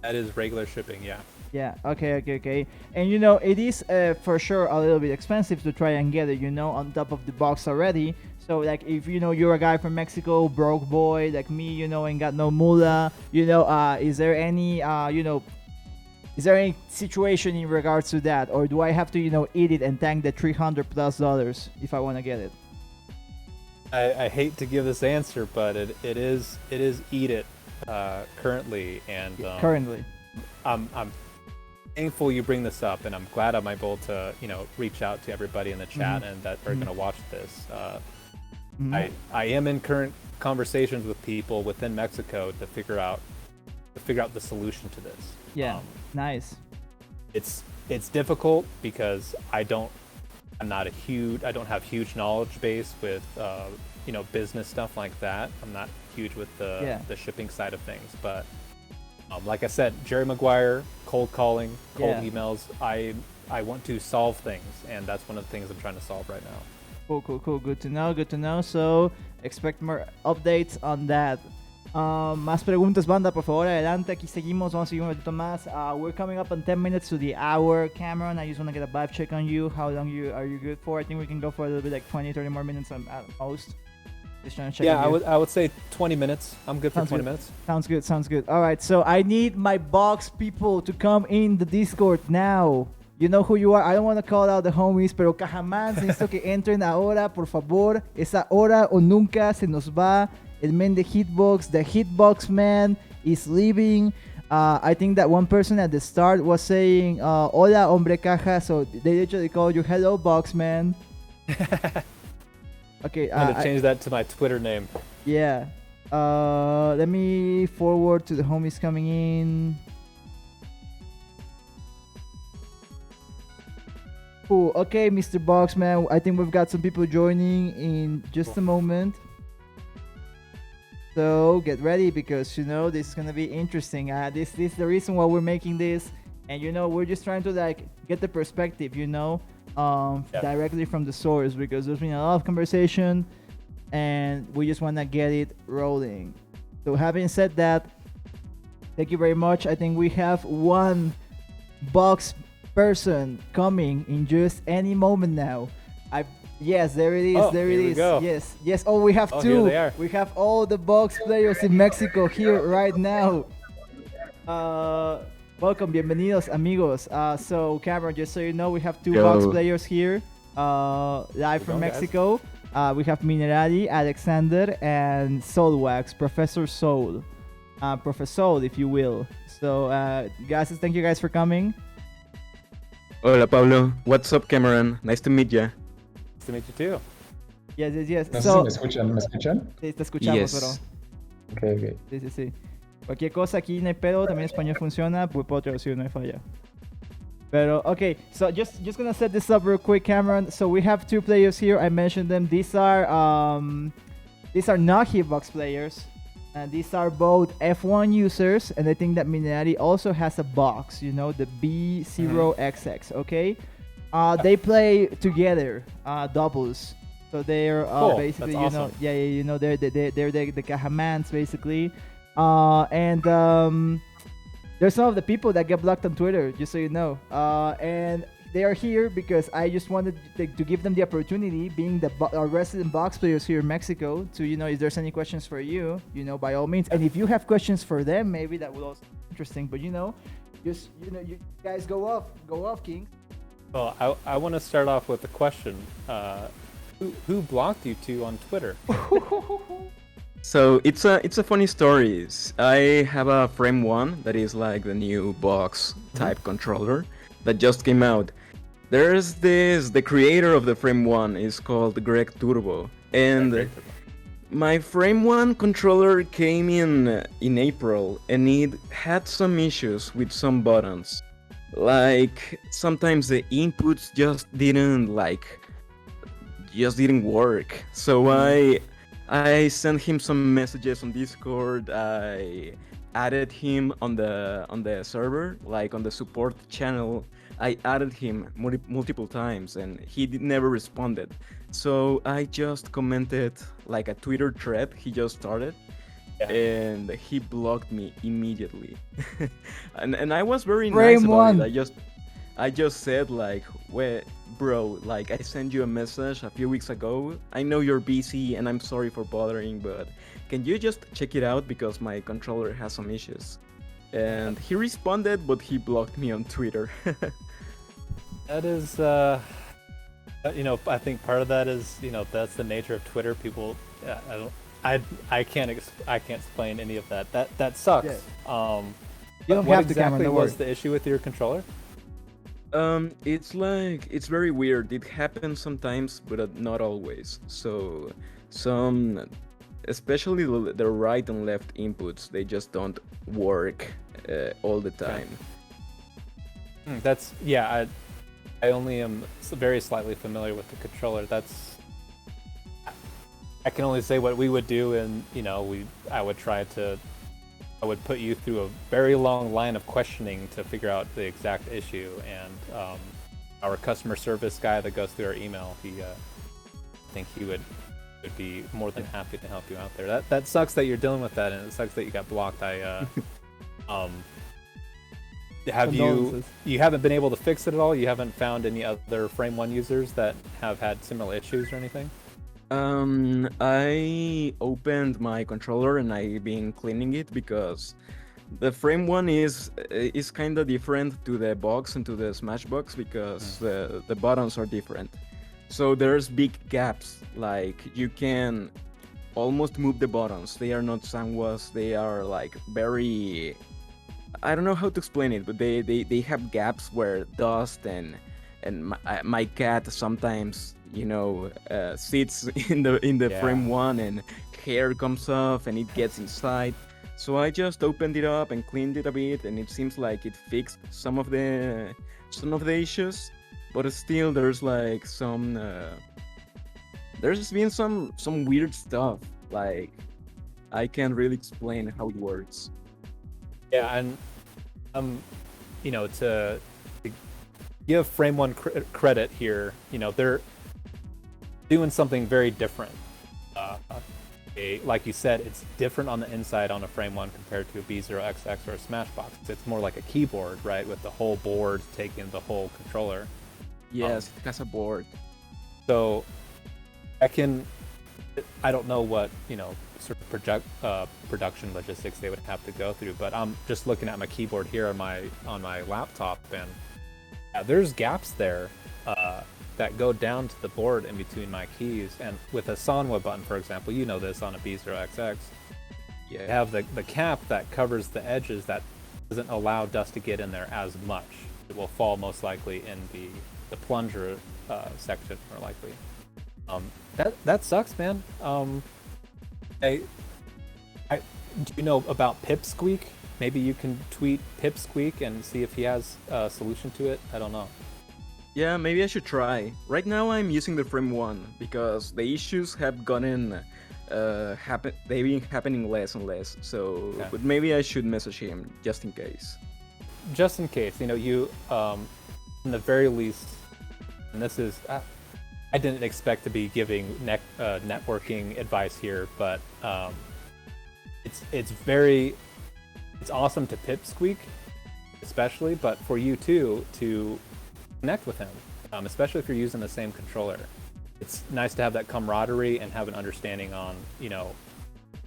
That is regular shipping, yeah. Yeah, okay. And it is for sure a little bit expensive to try and get it, on top of the box already. So like if you're a guy from Mexico, broke boy like me, and got no moolah, is there any is there any situation in regards to that, or do I have to eat it and thank the $300+ if I want to get it? I hate to give this answer, but it is eat it currently, and currently I'm thankful you bring this up, and I'm glad I'm able to reach out to everybody in the chat and that are going to watch this. I am in current conversations with people within Mexico to figure out the solution to this. Yeah, nice. It's difficult because I don't have huge knowledge base with business stuff like that. I'm not huge with the shipping side of things, but like I said, Jerry Maguire, cold calling, cold emails. I want to solve things, and that's one of the things I'm trying to solve right now. Cool. Good to know. So expect more updates on that. Más preguntas, banda, por favor, adelante. Aquí seguimos. Vamos a seguir un ratito más. We're coming up on 10 minutes to the hour. Cameron, I just want to get a vibe check on you. How long are you good for? I think we can go for a little bit, like 20-30 more minutes at most. Just trying to check. Yeah, I would say 20 minutes. I'm good for 20 minutes. Sounds good. All right, so I need my box people to come in the Discord now. You know who you are. I don't want to call out the homies, pero Cajamans, necesito que entren ahora, por favor. Esa hora o nunca se nos va. El man de Hitbox, the Hitbox man is leaving. I think that one person at the start was saying, hola, hombre caja. So they literally called you, hello, box man. Okay. I'm going to change that to my Twitter name. Yeah. Let me forward to the homies coming in. Cool. Okay, Mr. Boxman. I think we've got some people joining in just a moment. So get ready because this is gonna be interesting. This is the reason why we're making this, and we're just trying to get the perspective, directly from the source, because there's been a lot of conversation, and we just wanna get it rolling. So having said that, thank you very much. I think we have one box person coming in just any moment now. Yes, there it is. Oh, there it is. Go. Yes. Oh, we have two. Here they are. We have all the box players in Mexico here right now. Welcome, bienvenidos, amigos. So, Cameron, just so you know, we have two box players here, live from Mexico. We have Minerali, Alexander, and Soulwax, Professor Soul. Professor, if you will. So, guys, thank you guys for coming. Hola, Pablo. What's up, Cameron? Nice to meet you. Nice to meet you too. Yes. No So, sé si me escuchan. sí, te escuchamos, Yes. bro. Ok. Sí. Cualquier cosa aquí no hay pedo, también español funciona, pues puedo traducir, no hay falla. Pero, okay, so just gonna set this up real quick, Cameron. So we have two players here. I mentioned them. These are not Hitbox players. And these are both F1 users, and I think that Minerali also has a box, the B0XX, okay? They play together, doubles. So they're Cool. basically, That's awesome. they're the Cajamans, basically. And there's some of the people that get blocked on Twitter, just so you know. And they are here because I just wanted to give them the opportunity, being the resident box players here in Mexico, to if there's any questions for you, by all means. And if you have questions for them, maybe that would also be interesting. But just you guys go off, King. Well, I want to start off with a question. Who blocked you two on Twitter? So it's a funny story. I have a Frame 1 that is like the new box type controller that just came out. There's the creator of the Frame 1 is called Greg Turbo, and my Frame 1 controller came in April, and it had some issues with some buttons. Like sometimes the inputs just didn't just didn't work. So I sent him some messages on Discord. I added him on the server, like on the support channel. I added him multiple times, and he never responded. So I just commented like a Twitter thread he just started, and he blocked me immediately. and I was very nice Frame about one. it. I just said like, "Wait, bro, like I sent you a message a few weeks ago. I know you're busy and I'm sorry for bothering, but can you just check it out because my controller has some issues?" And he responded, but he blocked me on Twitter. That is, I think part of that is, that's the nature of Twitter. People, I can't explain any of that. That sucks. Yeah. You don't what have to, Cameron, exactly don't was worry. the issue with your controller? It's very weird. It happens sometimes, but not always. So some, especially the right and left inputs, they just don't work all the time. That's I only am very slightly familiar with the controller. I can only say what we would do, and I would put you through a very long line of questioning to figure out the exact issue, and our customer service guy that goes through our email, I think he would be more than happy to help you out there. That sucks that you're dealing with that, and it sucks that you got blocked. You haven't been able to fix it at all? You haven't found any other Frame 1 users that have had similar issues or anything? I opened my controller and I've been cleaning it because the Frame 1 is kind of different to the box and to the Smashbox because the buttons are different. So there's big gaps, like you can almost move the buttons. They are not sandwas, they are like very... I don't know how to explain it, but they have gaps where dust and my cat sometimes sits in the Frame 1 and hair comes off and it gets inside. So I just opened it up and cleaned it a bit, and it seems like it fixed some of the issues, but still there's like there's been some weird stuff. Like I can't really explain how it works. Yeah, and to give Frame 1 credit here, they're doing something very different. Like you said, it's different on the inside on a Frame 1 compared to a B0XX or a Smashbox. It's more like a keyboard, right, with the whole board taking the whole controller. Yes, it has a board. So I don't know what sort of production logistics they would have to go through, but I'm just looking at my keyboard here on my laptop, and there's gaps there that go down to the board in between my keys. And with a Sanwa button, for example, this on a B0XX, you have the cap that covers the edges that doesn't allow dust to get in there as much. It will fall most likely in the plunger section, more likely. That sucks, man. Do you know about Pipsqueak? Maybe you can tweet Pipsqueak and see if he has a solution to it. I don't know. Yeah, maybe I should try. Right now I'm using the Frame 1 because the issues have gotten they've been happening less and less. So, but maybe I should message him just in case. Just in case, you in the very least, and this is I didn't expect to be giving networking advice here, but it's awesome to Pipsqueak, especially, but for you too to connect with him, especially if you're using the same controller. It's nice to have that camaraderie and have an understanding on how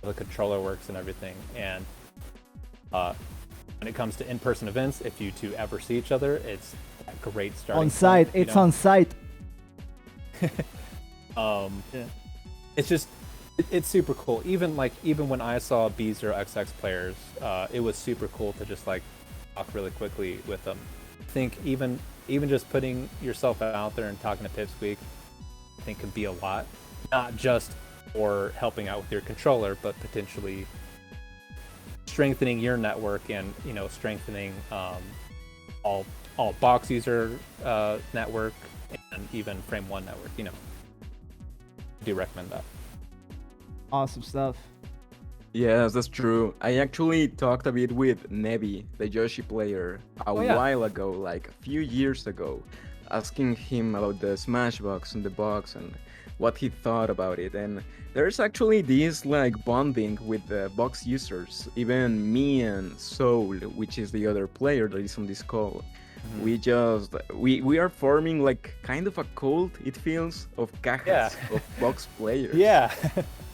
the controller works and everything. And when it comes to in-person events, if you two ever see each other, it's a great starting on site. point, It's on site. It's just it's super cool. Even when I saw B0XX players, it was super cool to just talk really quickly with them. I think even just putting yourself out there and talking to Pipsqueak, I think could be a lot. Not just for helping out with your controller, but potentially strengthening your network and strengthening all box user network and even Frame 1 network. do recommend that. Awesome stuff. Yes, that's true. I actually talked a bit with Nebi, the Yoshi player, a while ago, like a few years ago, asking him about the Smashbox and the box and what he thought about it. And there's actually this like bonding with the box users. Even me and Soul, which is the other player that is on this call, we are forming like kind of a cult, it feels, of cajas, of box players. Yeah.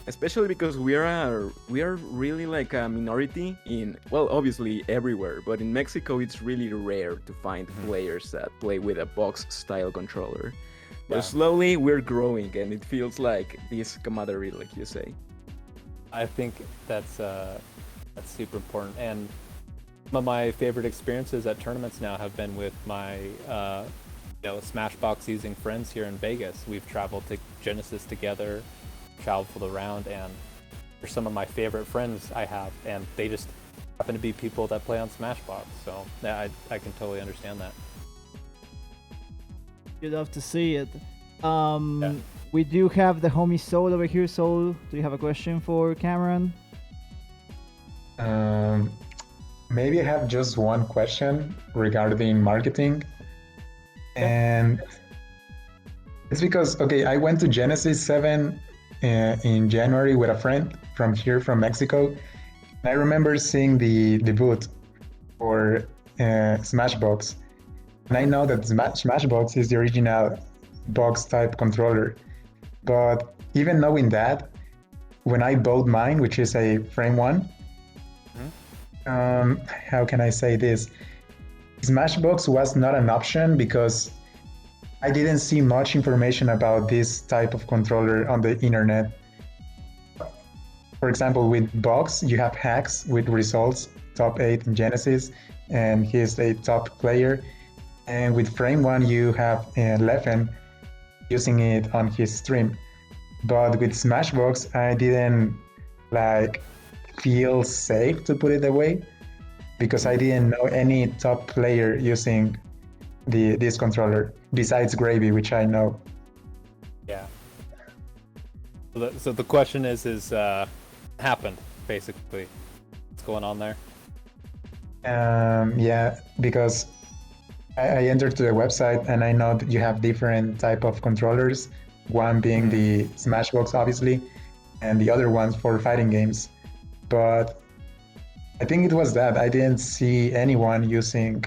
Especially because we are really like a minority in, well, obviously everywhere, but in Mexico it's really rare to find players that play with a box style controller. But slowly we're growing, and it feels like this camaraderie, like you say. I think that's super important. And some of my favorite experiences at tournaments now have been with my Smashbox using friends here in Vegas. We've traveled to Genesis together, traveled around, and they're some of my favorite friends I have, and they just happen to be people that play on Smashbox. So yeah, I can totally understand that. You'd love to see it. We do have the homie Soul over here. Soul, do you have a question for Cameron? Maybe I have just one question regarding marketing. And it's because, I went to Genesis 7 in January with a friend from here, from Mexico. And I remember seeing the booth for Smashbox. And I know that Smashbox is the original box type controller. But even knowing that, when I bought mine, which is a frame one, how can I say this? Smashbox was not an option because I didn't see much information about this type of controller on the internet. For example, with Box, you have Hacks with results, top 8 in Genesis, and he's a top player. And with Frame 1, you have Leffen using it on his stream. But with Smashbox, I didn't feel safe, to put it away, because I didn't know any top player using this controller besides Gravy, which I know. Yeah. So the question is happened basically? What's going on there? Yeah, because I entered to the website and I know that you have different type of controllers. One being the Smashbox, obviously, and the other ones for fighting games. But I think it was that I didn't see anyone using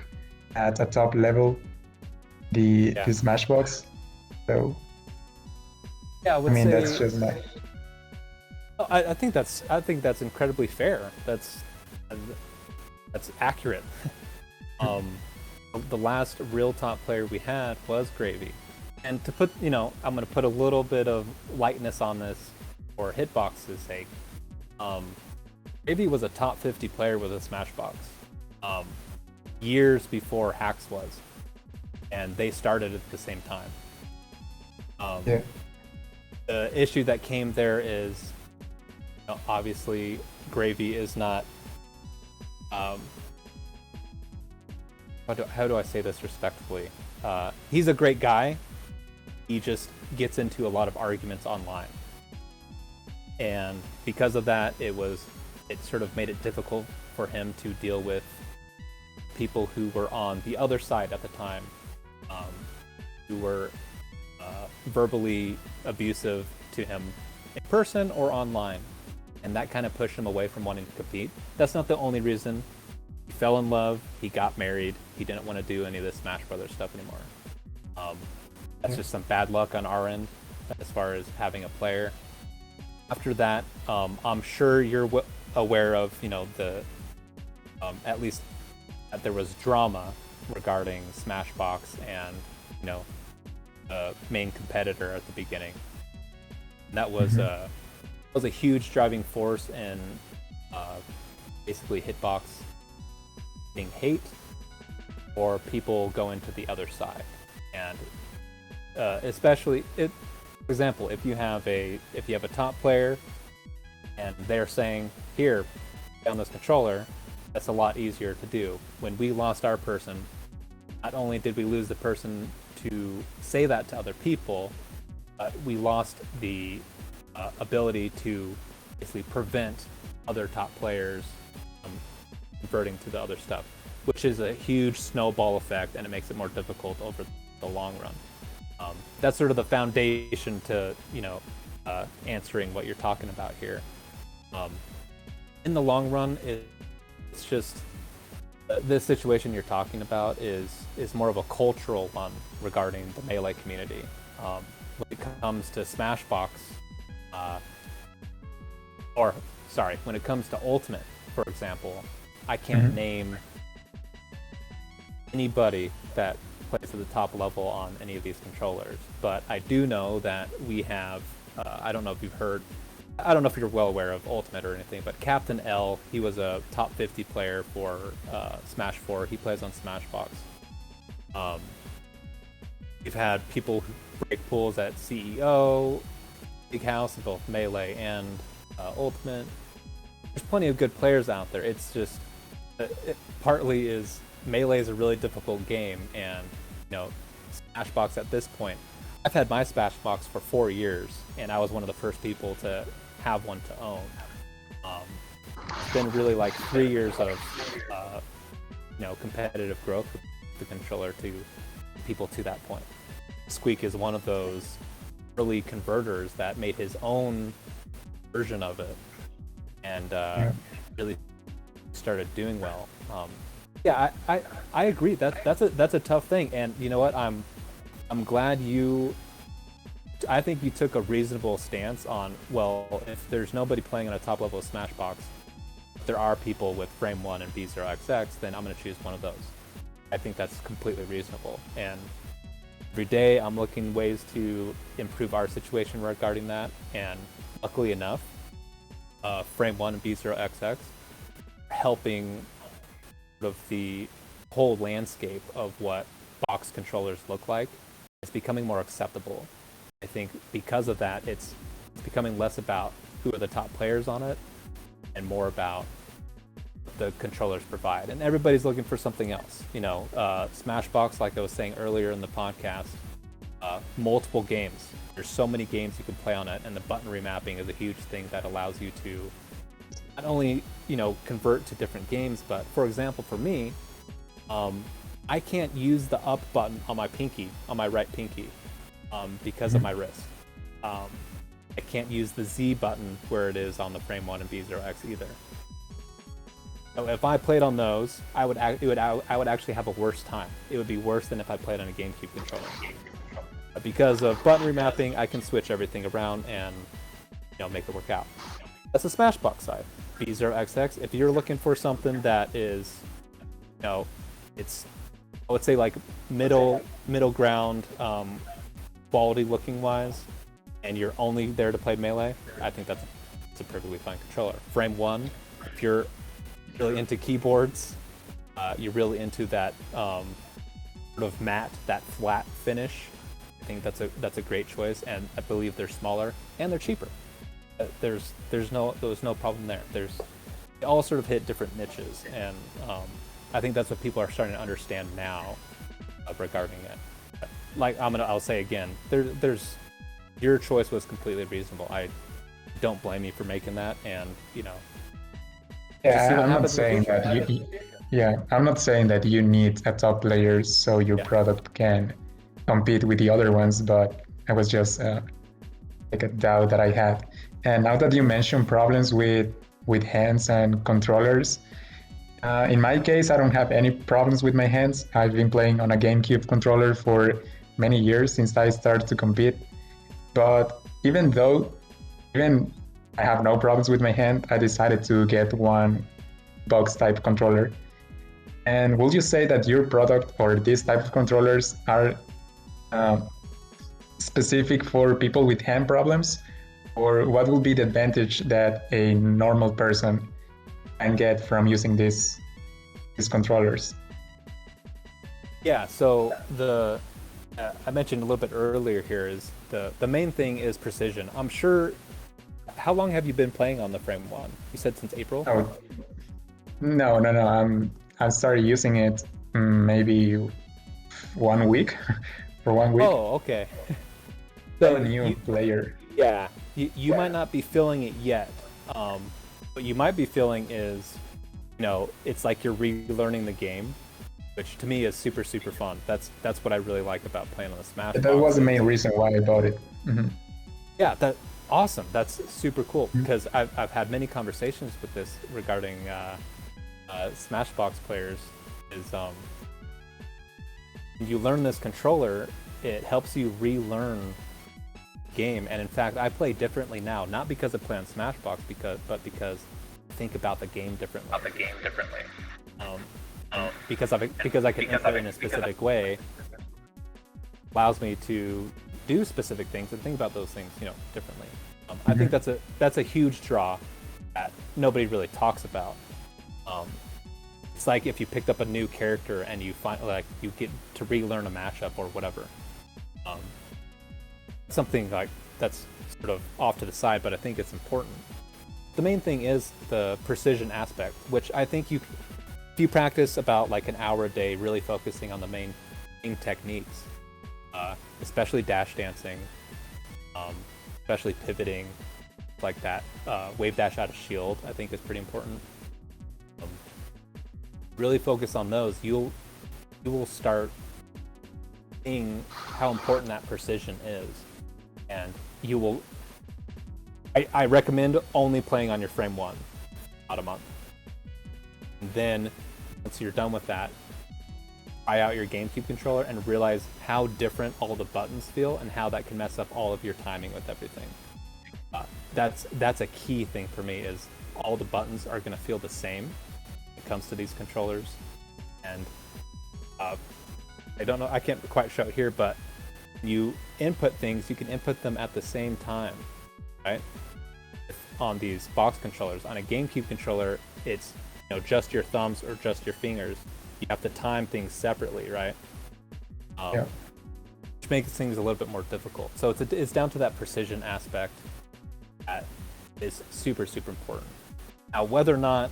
at a top level the Smashbox. So yeah, I would say, that's just my. I think that's incredibly fair. That's accurate. The last real top player we had was Gravy, and to put I'm going to put a little bit of lightness on this for Hitbox's sake. Gravy was a top 50 player with a Smashbox years before Hacks was, and they started at the same time. The issue that came there is, obviously, Gravy is not. How do I say this respectfully? He's a great guy. He just gets into a lot of arguments online, and because of that, it sort of made it difficult for him to deal with people who were on the other side at the time, who were verbally abusive to him in person or online, and that kind of pushed him away from wanting to compete. That's not the only reason. He fell in love, he got married, he didn't want to do any of this Smash Brothers stuff anymore. That's just some bad luck on our end as far as having a player. After that, I'm sure you're aware of, at least that there was drama regarding Smashbox and, the main competitor at the beginning. And that was a huge driving force in basically Hitbox getting hate or people going to the other side. And especially, for example, if you have a top player and they're saying, here, on this controller, that's a lot easier to do. When we lost our person, not only did we lose the person to say that to other people, we lost the ability to basically prevent other top players from converting to the other stuff, which is a huge snowball effect, and it makes it more difficult over the long run. That's sort of the foundation to answering what you're talking about here. In the long run, it's just this situation you're talking about is more of a cultural one regarding the Melee community. When it comes to Smashbox, when it comes to Ultimate, for example, I can't name anybody that plays at the top level on any of these controllers, but I do know that we have, I don't know if you're well aware of Ultimate or anything, but Captain L, he was a top 50 player for Smash 4. He plays on Smashbox. We've had people who break pools at CEO, Big House, in both Melee and Ultimate. There's plenty of good players out there. It's just, it partly is, Melee is a really difficult game, and Smashbox at this point, I've had my Smashbox for 4 years, and I was one of the first people to have one to own. It's been really like 3 years of competitive growth with the controller to people to that point. Squeak is one of those early converters that made his own version of it, and really started doing well. Yeah, I agree. That's a tough thing, and you know what? I'm glad I think you took a reasonable stance on, well, if there's nobody playing on a top level of Smashbox, if there are people with Frame 1 and B0XX, then I'm going to choose one of those. I think that's completely reasonable, and every day I'm looking ways to improve our situation regarding that, and luckily enough, Frame 1 and B0XX are helping sort of the whole landscape of what box controllers look like. It's becoming more acceptable. I think because of that, it's becoming less about who are the top players on it and more about what the controllers provide. And everybody's looking for something else. Smashbox, like I was saying earlier in the podcast, multiple games. There's so many games you can play on it, and the button remapping is a huge thing that allows you to not only, convert to different games, but for example, for me, I can't use the up button on my pinky, on my right pinky, because of my wrist. I can't use the Z button where it is on the Frame 1 and B0X either. So if I played on those, I would actually have a worse time. It would be worse than if I played on a GameCube controller. Because of button remapping, I can switch everything around and make it work out. That's the Smashbox side. B0XX, if you're looking for something that is, it's, I would say like middle ground, quality looking wise, and you're only there to play Melee, I think that's a perfectly fine controller. Frame 1, if you're really into keyboards, you're really into that sort of matte, that flat finish, I think that's a great choice, and I believe they're smaller and they're cheaper. There's no problem there. They all sort of hit different niches, and I think that's what people are starting to understand now regarding it. Like I'll say again, there's your choice was completely reasonable. I don't blame you for making that, and I'm not saying that I'm not saying that you need a top player so your product can compete with the other ones, but I was just like a doubt that I had. And now that you mentioned problems with hands and controllers, in my case, I don't have any problems with my hands. I've been playing on a GameCube controller for many years since I started to compete. But even I have no problems with my hand, I decided to get one box type controller. And will you say that your product or this type of controllers are specific for people with hand problems? Or what will be the advantage that a normal person can get from using these controllers? Yeah, so I mentioned a little bit earlier here is the main thing is precision. I'm sure. How long have you been playing on the Frame 1? You said since April? Oh, no. I started using it maybe 1 week. For 1 week. Oh, okay. So a new player. Yeah, you might not be feeling it yet. What you might be feeling is, it's like you're relearning the game, which to me is super, super fun. That's what I really like about playing on the Smashbox. That was the main reason why I bought it. Mm-hmm. Yeah, awesome. That's super cool because I've had many conversations with this regarding Smashbox players. Is you learn this controller, it helps you relearn game, and in fact I play differently now, not because I play on Smashbox but because I think about the game differently. Because I can input in a specific way, allows me to do specific things and think about those things differently. I think that's a huge draw that nobody really talks about. It's like if you picked up a new character and you find you get to relearn a matchup or whatever. Something like that's sort of off to the side, but I think it's important. The main thing is the precision aspect, which I think if you practice about like an hour a day, really focusing on the main techniques, especially dash dancing, especially pivoting, like that, wave dash out of shield, I think is pretty important. Really focus on those, you will start seeing how important that precision is, and you will. I recommend only playing on your frame 1, about a month. And then, once you're done with that, try out your GameCube controller and realize how different all the buttons feel and how that can mess up all of your timing with everything. That's a key thing for me, is all the buttons are going to feel the same when it comes to these controllers. And I don't know, I can't quite show it here, but when you input things, you can input them at the same time, right? On these box controllers. On a GameCube controller, it's just your thumbs or just your fingers. You have to time things separately, right? Which makes things a little bit more difficult. So it's down to that precision aspect that is super, super important. Now, whether or not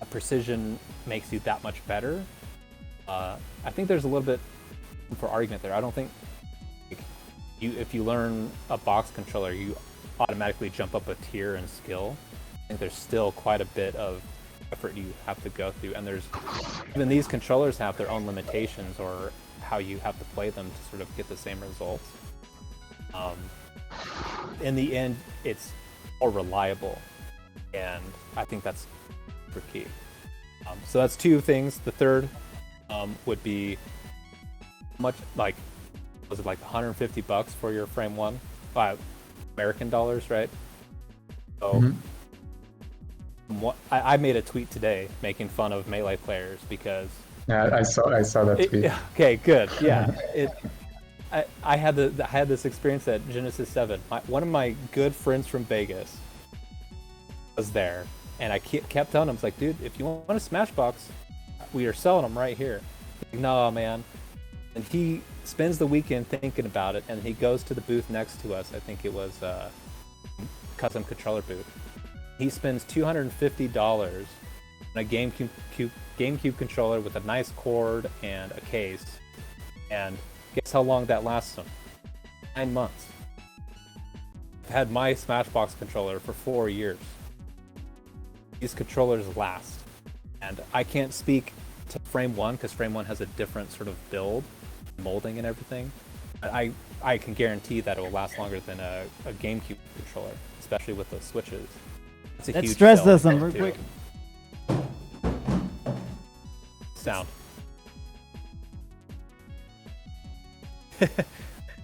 a precision makes you that much better, I think there's a little bit for argument there. I don't think if you learn a box controller, you automatically jump up a tier in skill. I think there's still quite a bit of effort you have to go through, and even these controllers have their own limitations, or how you have to play them to sort of get the same results. In the end, it's more reliable, and I think that's super key. So that's two things. The third would be was it like $150 for your frame 1? American dollars, right? So I made a tweet today making fun of Melee players because I saw that tweet. Okay, good. Yeah, I had this experience at Genesis 7. One of my good friends from Vegas was there, and I kept telling him, I was like, dude, if you want a Smashbox, we are selling them right here. He's like, no, man. And he spends the weekend thinking about it, and he goes to the booth next to us. I think it was custom controller booth. He spends $250 on a GameCube controller with a nice cord and a case, and guess how long that lasts him? 9 months. I've had my Smashbox controller for 4 years. These controllers last, and I can't speak to frame 1 because frame 1 has a different sort of build, molding and everything. But I can guarantee that it will last longer than a GameCube controller, especially with those switches. Let's stress this one real quick. Sound.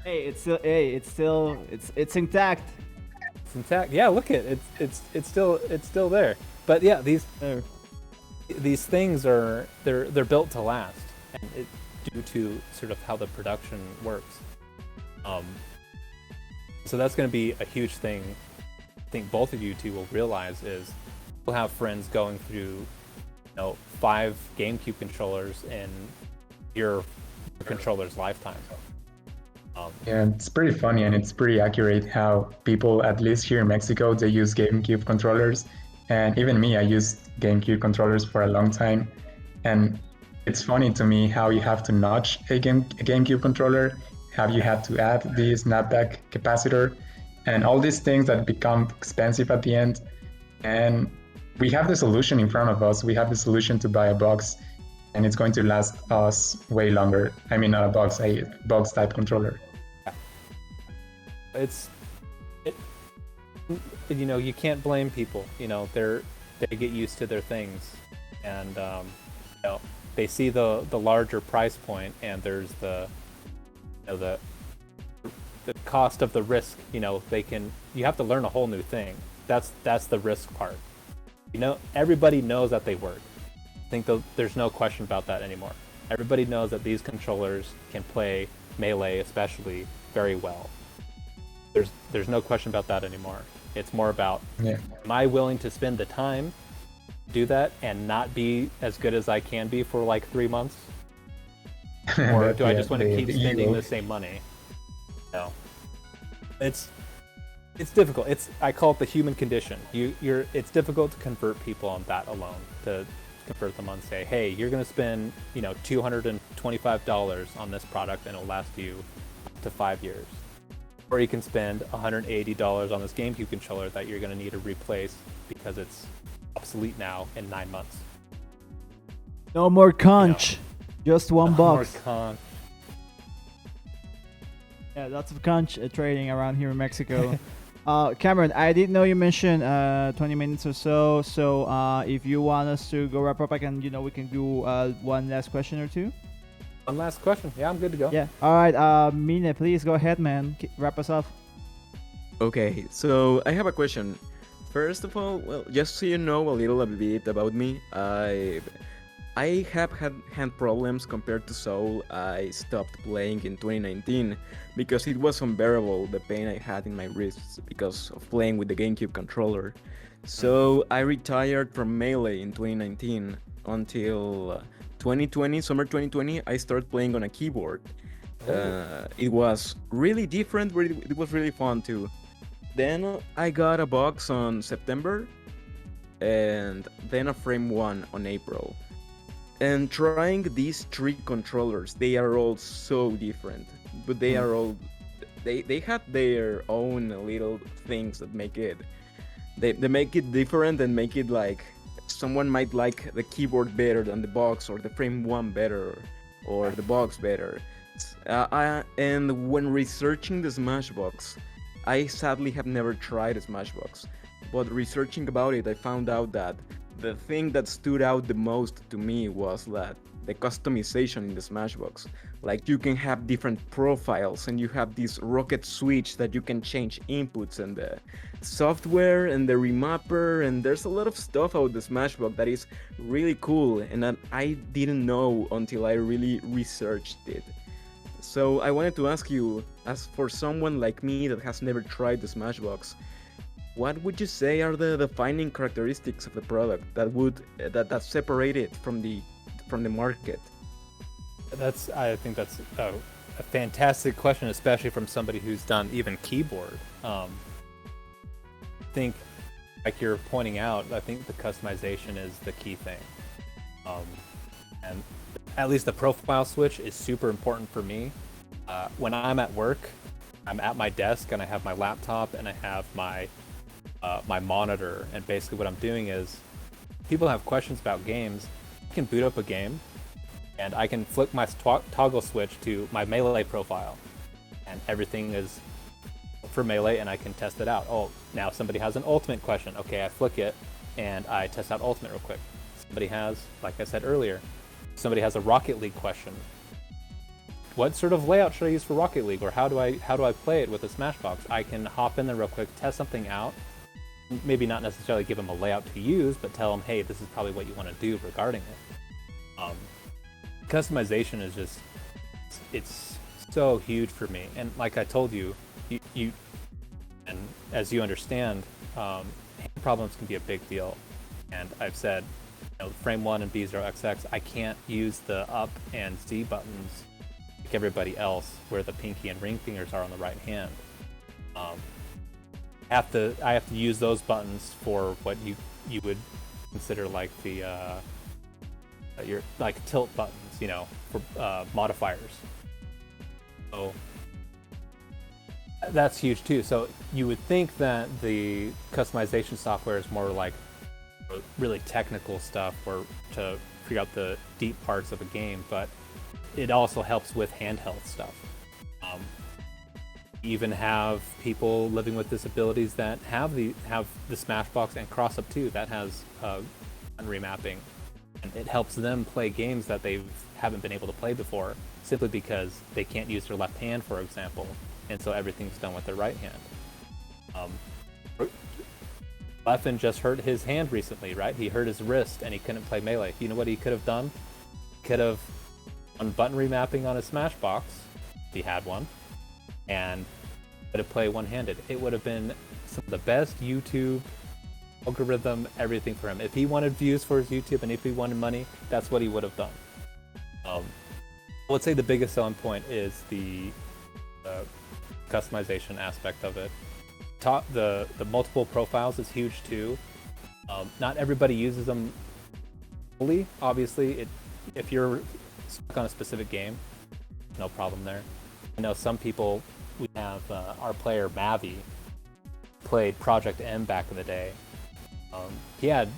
It's intact. It's intact. Yeah, look at it. It's still there. But yeah, these things they're built to last, and due to sort of how the production works. So that's going to be a huge thing. I think both of you two will realize is we'll have friends going through 5 GameCube controllers in your controller's lifetime. Yeah, it's pretty funny, and it's pretty accurate how people, at least here in Mexico, they use GameCube controllers. And even me, I used GameCube controllers for a long time. And it's funny to me how you have to notch a GameCube controller have you had to add this snapback capacitor, and all these things that become expensive at the end. And we have the solution in front of us. We have the solution to buy a box, and it's going to last us way longer. I mean, not a box, a box type controller. You can't blame people. They get used to their things, and they see the larger price point, and there's the cost of the risk. You have to learn a whole new thing. That's the risk part. Everybody knows that they work. I think there's no question about that anymore. Everybody knows that these controllers can play Melee, especially, very well. There's no question about that anymore. It's more about, am I willing to spend the time to do that and not be as good as I can be for like 3 months? Or do I just want to keep spending the same money? No. It's difficult. I call it the human condition. It's difficult to convert people on that alone. To convert them on, say, hey, you're going to spend $225 on this product and it'll last you up to 5 years. Or you can spend $180 on this GameCube controller that you're going to need to replace because it's obsolete now in 9 months. No more conch. Just one box. More conch. Yeah, lots of conch trading around here in Mexico. Cameron, I didn't know you mentioned 20 minutes or so. So if you want us to go wrap up, we can do one last question or two. One last question. Yeah, I'm good to go. Yeah. All right. Mine, please go ahead, man. Wrap us up. Okay, so I have a question. First of all, well, just so you know a little bit about me, I have had hand problems compared to Soul. I stopped playing in 2019 because it was unbearable, the pain I had in my wrists because of playing with the GameCube controller. So I retired from Melee in 2019 until 2020, summer 2020, I started playing on a keyboard. It was really different, it was really fun too. Then I got a box on September, and then a Frame 1 on April. And trying these 3 controllers, they are all so different, but they are all, they have their own little things that make it, they make it different and make it like, someone might like the keyboard better than the box, or the Frame 1 better, or the box better. And when researching the Smashbox, I sadly have never tried a Smashbox, but researching about it, I found out that the thing that stood out the most to me was that the customization in the Smashbox. Like, you can have different profiles, and you have this rocket switch that you can change inputs, and the software and the remapper, and there's a lot of stuff out the Smashbox that is really cool and that I didn't know until I really researched it. So I wanted to ask you, as for someone like me that has never tried the Smashbox, what would you say are the defining characteristics of the product that separate it from the market? I think that's a fantastic question, especially from somebody who's done even keyboard. I think, like you're pointing out, I think the customization is the key thing. And at least the profile switch is super important for me. When I'm at work, I'm at my desk and I have my laptop and I have my monitor, and basically what I'm doing is, people have questions about games, I can boot up a game and I can flick my toggle switch to my Melee profile, and everything is for Melee, and I can test it out. Oh, now somebody has an Ultimate question. Okay, I flick it and I test out Ultimate real quick. Somebody has, like I said earlier, somebody has a Rocket League question. What sort of layout should I use for Rocket League, or how do I play it with a Smashbox? I can hop in there real quick, test something out, maybe not necessarily give them a layout to use, but tell them, hey, this is probably what you want to do regarding it. Customization is just, it's so huge for me. And like I told you, and as you understand, hand problems can be a big deal. And I've said, Frame 1 and B0XX, I can't use the up and Z buttons like everybody else, where the pinky and ring fingers are on the right hand. I have to use those buttons for what you would consider like the your like tilt buttons, for modifiers. So That's huge too. So you would think that the customization software is more like really technical stuff or to figure out the deep parts of a game, but it also helps with handheld stuff. Even have people living with disabilities that have the Smashbox and Cross Up 2 that has remapping, and it helps them play games that they haven't been able to play before, simply because they can't use their left hand, for example, and so everything's done with their right hand. Leffen just hurt his hand recently, right? He hurt his wrist and he couldn't play Melee. You know what he could have done? He could have done button remapping on his Smashbox, if he had one, and could have played one-handed. It would have been some of the best YouTube algorithm, everything for him. If he wanted views for his YouTube and if he wanted money, that's what he would have done. I would say the biggest selling point is the customization aspect of it. The multiple profiles is huge too. Not everybody uses them fully. Obviously, if you're stuck on a specific game, no problem there. I know some people. We have our player Mavi played Project M back in the day. He had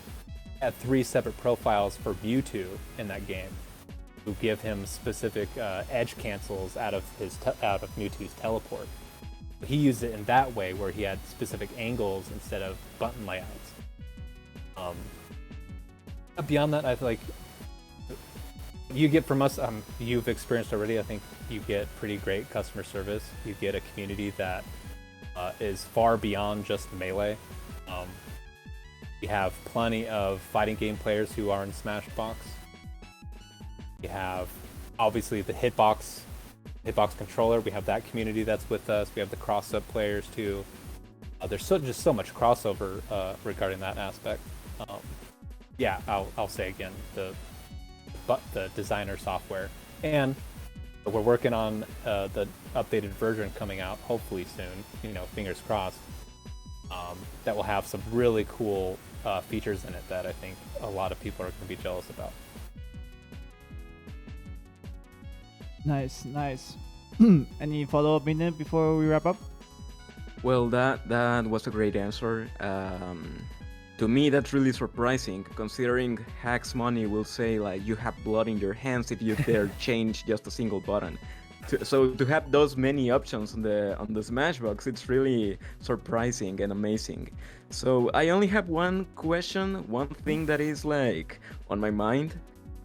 3 separate profiles for Mewtwo in that game, who give him specific edge cancels out of Mewtwo's teleport. He used it in that way, where he had specific angles instead of button layouts. Beyond that, I feel like you get from us, you've experienced already, I think you get pretty great customer service. You get a community that is far beyond just Melee. You have plenty of fighting game players who are in Smashbox. You have, obviously, the Hitbox controller. We have that community that's with us. We have the cross-up players, too. There's just so much crossover regarding that aspect. Yeah, I'll say again, the designer software, and we're working on the updated version coming out hopefully soon, fingers crossed, that will have some really cool features in it that I think a lot of people are going to be jealous about. Nice. Any follow-up minute before we wrap up? Well, that was a great answer. To me, that's really surprising, considering Hacks Money will say like you have blood in your hands if you dare change just a single button. So to have those many options on the Smashbox, it's really surprising and amazing. So I only have one question, one thing that is like on my mind,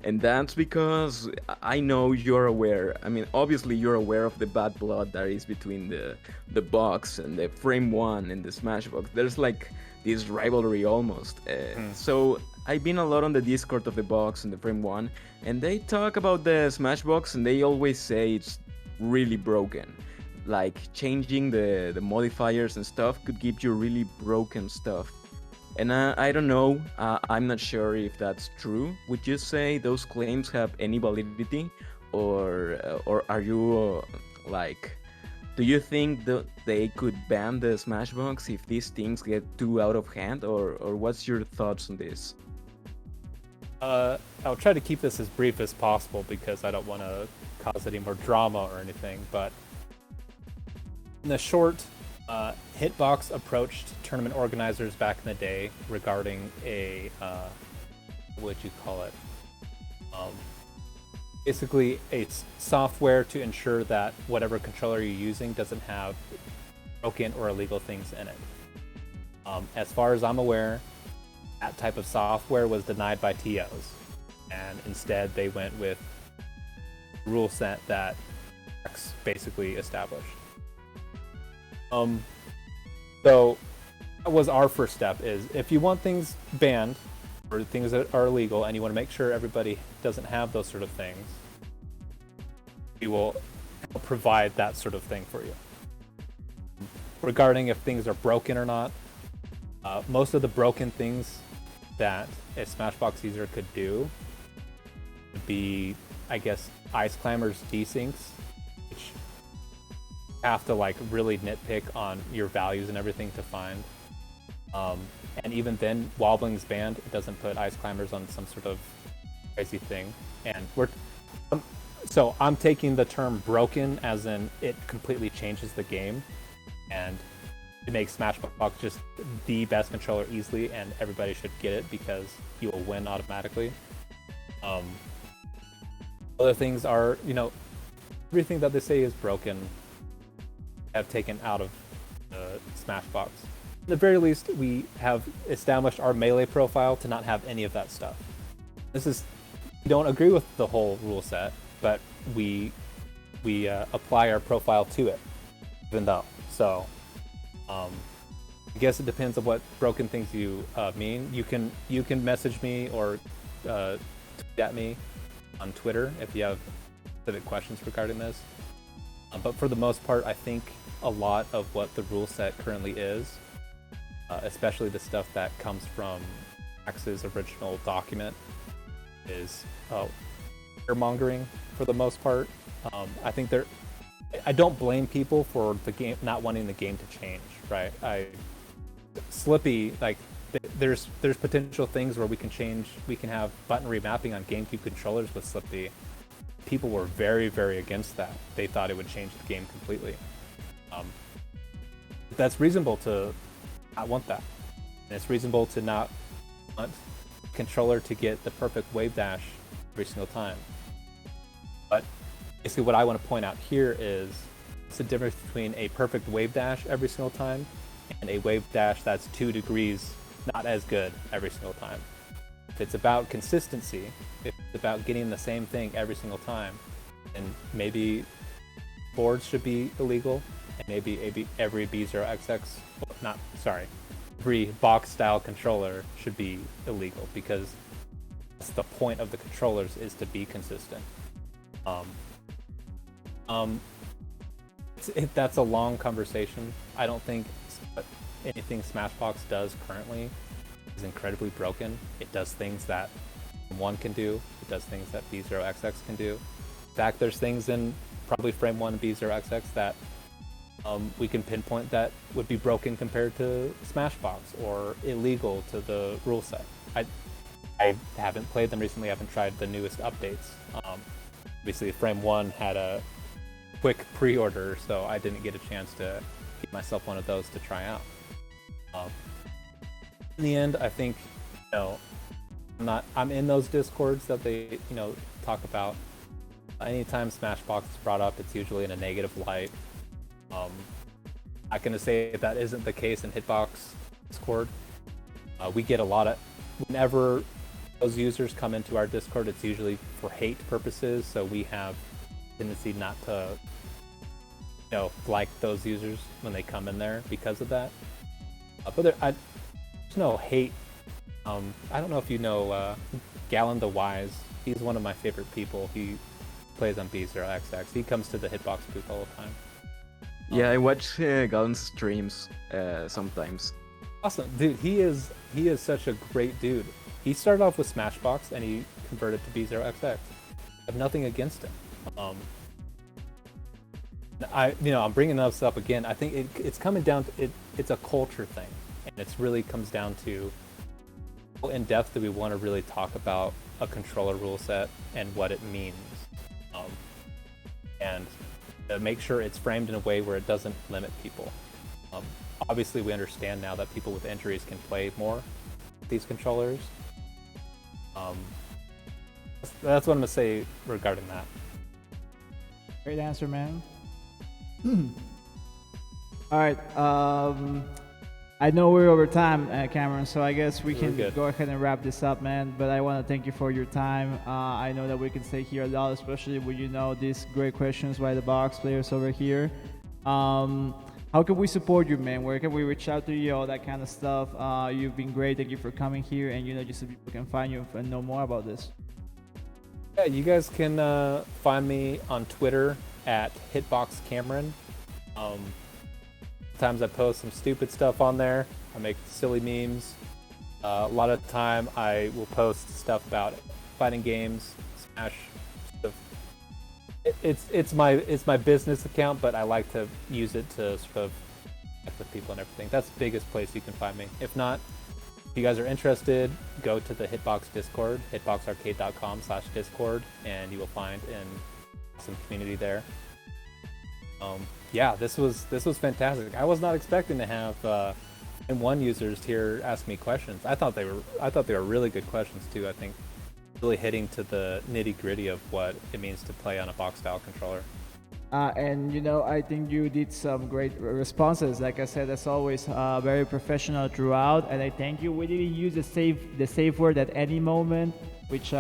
and that's because I know you're aware. I mean, obviously you're aware of the bad blood that is between the box and the Frame 1 and the Smashbox. There's like this rivalry almost. So I've been a lot on the Discord of the box and the Frame 1, and they talk about the Smashbox and they always say it's really broken. Like changing the modifiers and stuff could give you really broken stuff. And I don't know, I'm not sure if that's true. Would you say those claims have any validity, or are you like, do you think that they could ban the Smashbox if these things get too out of hand, or what's your thoughts on this? I'll try to keep this as brief as possible because I don't want to cause any more drama or anything, but in the short, Hitbox approached tournament organizers back in the day regarding a, what would you call it? Basically a software to ensure that whatever controller you're using doesn't have broken or illegal things in it. As far as I'm aware, that type of software was denied by TOs, and instead they went with the rule set that X basically established. So that was our first step, is if you want things banned or things that are illegal and you want to make sure everybody doesn't have those sort of things, we will provide that sort of thing for you. Regarding if things are broken or not, most of the broken things that a Smashbox user could do would be, I guess, Ice Climber's desyncs, which have to like really nitpick on your values and everything to find. And even then, Wobbling's banned. It doesn't put Ice Climbers on some sort of crazy thing. And so I'm taking the term broken as in it completely changes the game. and it makes Smashbox just the best controller easily, and everybody should get it because you will win automatically. Other things are, everything that they say is broken, have taken out of the Smashbox. At the very least, we have established our Melee profile to not have any of that stuff. We don't agree with the whole rule set, but we apply our profile to it, even though. So, I guess it depends on what broken things you mean. You can message me or tweet at me on Twitter if you have specific questions regarding this. But for the most part, I think a lot of what the rule set currently is, especially the stuff that comes from Max's original document, is fear-mongering for the most part. I think I don't blame people for the game not wanting the game to change, right? Slippy, like there's potential things where we can have button remapping on GameCube controllers with Slippy. People were very, very against that. They thought it would change the game completely. That's reasonable to not want that. And it's reasonable to not want the controller to get the perfect wave dash every single time. But basically what I want to point out here is it's the difference between a perfect wave dash every single time and a wave dash that's 2 degrees not as good every single time. If it's about consistency, if it's about getting the same thing every single time, then maybe boards should be illegal, and maybe every B0XX, every box style controller should be illegal, because that's the point of the controllers, is to be consistent. That's a long conversation. I don't think anything Smashbox does currently is incredibly broken. It does things that Frame 1 can do. It does things that B0XX can do. In fact, there's things in probably Frame 1 and B0XX that we can pinpoint that would be broken compared to Smashbox or illegal to the rule set. I haven't played them recently. I haven't tried the newest updates. Obviously, Frame 1 had a quick pre-order, so I didn't get a chance to get myself one of those to try out. In the end, I think, I'm in those discords that they, talk about. Anytime Smashbox is brought up, it's usually in a negative light. I'm not going to say that isn't the case in Hitbox Discord. We get a lot of, whenever those users come into our Discord, it's usually for hate purposes, so we have a tendency not to, like those users when they come in there because of that. But there's no hate. I don't know if you know Gallon the Wise. He's one of my favorite people. He plays on B0XX. He comes to the Hitbox booth all the time. Yeah, I watch Gallon's streams sometimes. Awesome, dude. He is such a great dude. He started off with Smashbox and he converted to B0XX. I have nothing against him. I'm bringing this up again. I think it's coming down to it's a culture thing, and it's really comes down to how in depth do we want to really talk about a controller rule set and what it means, and make sure it's framed in a way where it doesn't limit people. Obviously, we understand now that people with injuries can play more with these controllers. That's what I'm gonna say regarding that. Great answer, man. All right. I know we're over time, Cameron, so I guess we can go ahead and wrap this up, man. But I want to thank you for your time. I know that we can stay here a lot, especially when these great questions by the box players over here. How can we support you, man? Where can we reach out to you, all that kind of stuff? You've been great. Thank you for coming here, and just so people can find you and know more about this. Yeah, you guys can find me on Twitter at Hitbox Cameron. Sometimes I post some stupid stuff on there. I make silly memes. A lot of the time I will post stuff about fighting games, Smash. It's my business account, but I like to use it to sort of connect with people and everything. That's the biggest place you can find me. If not, if you guys are interested, go to the Hitbox Discord, hitboxarcade.com/discord, and you will find an awesome community there. Yeah, this was fantastic. I was not expecting to have M1 users here ask me questions. I thought they were really good questions too. I think really hitting to the nitty gritty of what it means to play on a box style controller. And I think you did some great responses. Like I said, as always, very professional throughout. And I thank you. We didn't use the safe word at any moment, which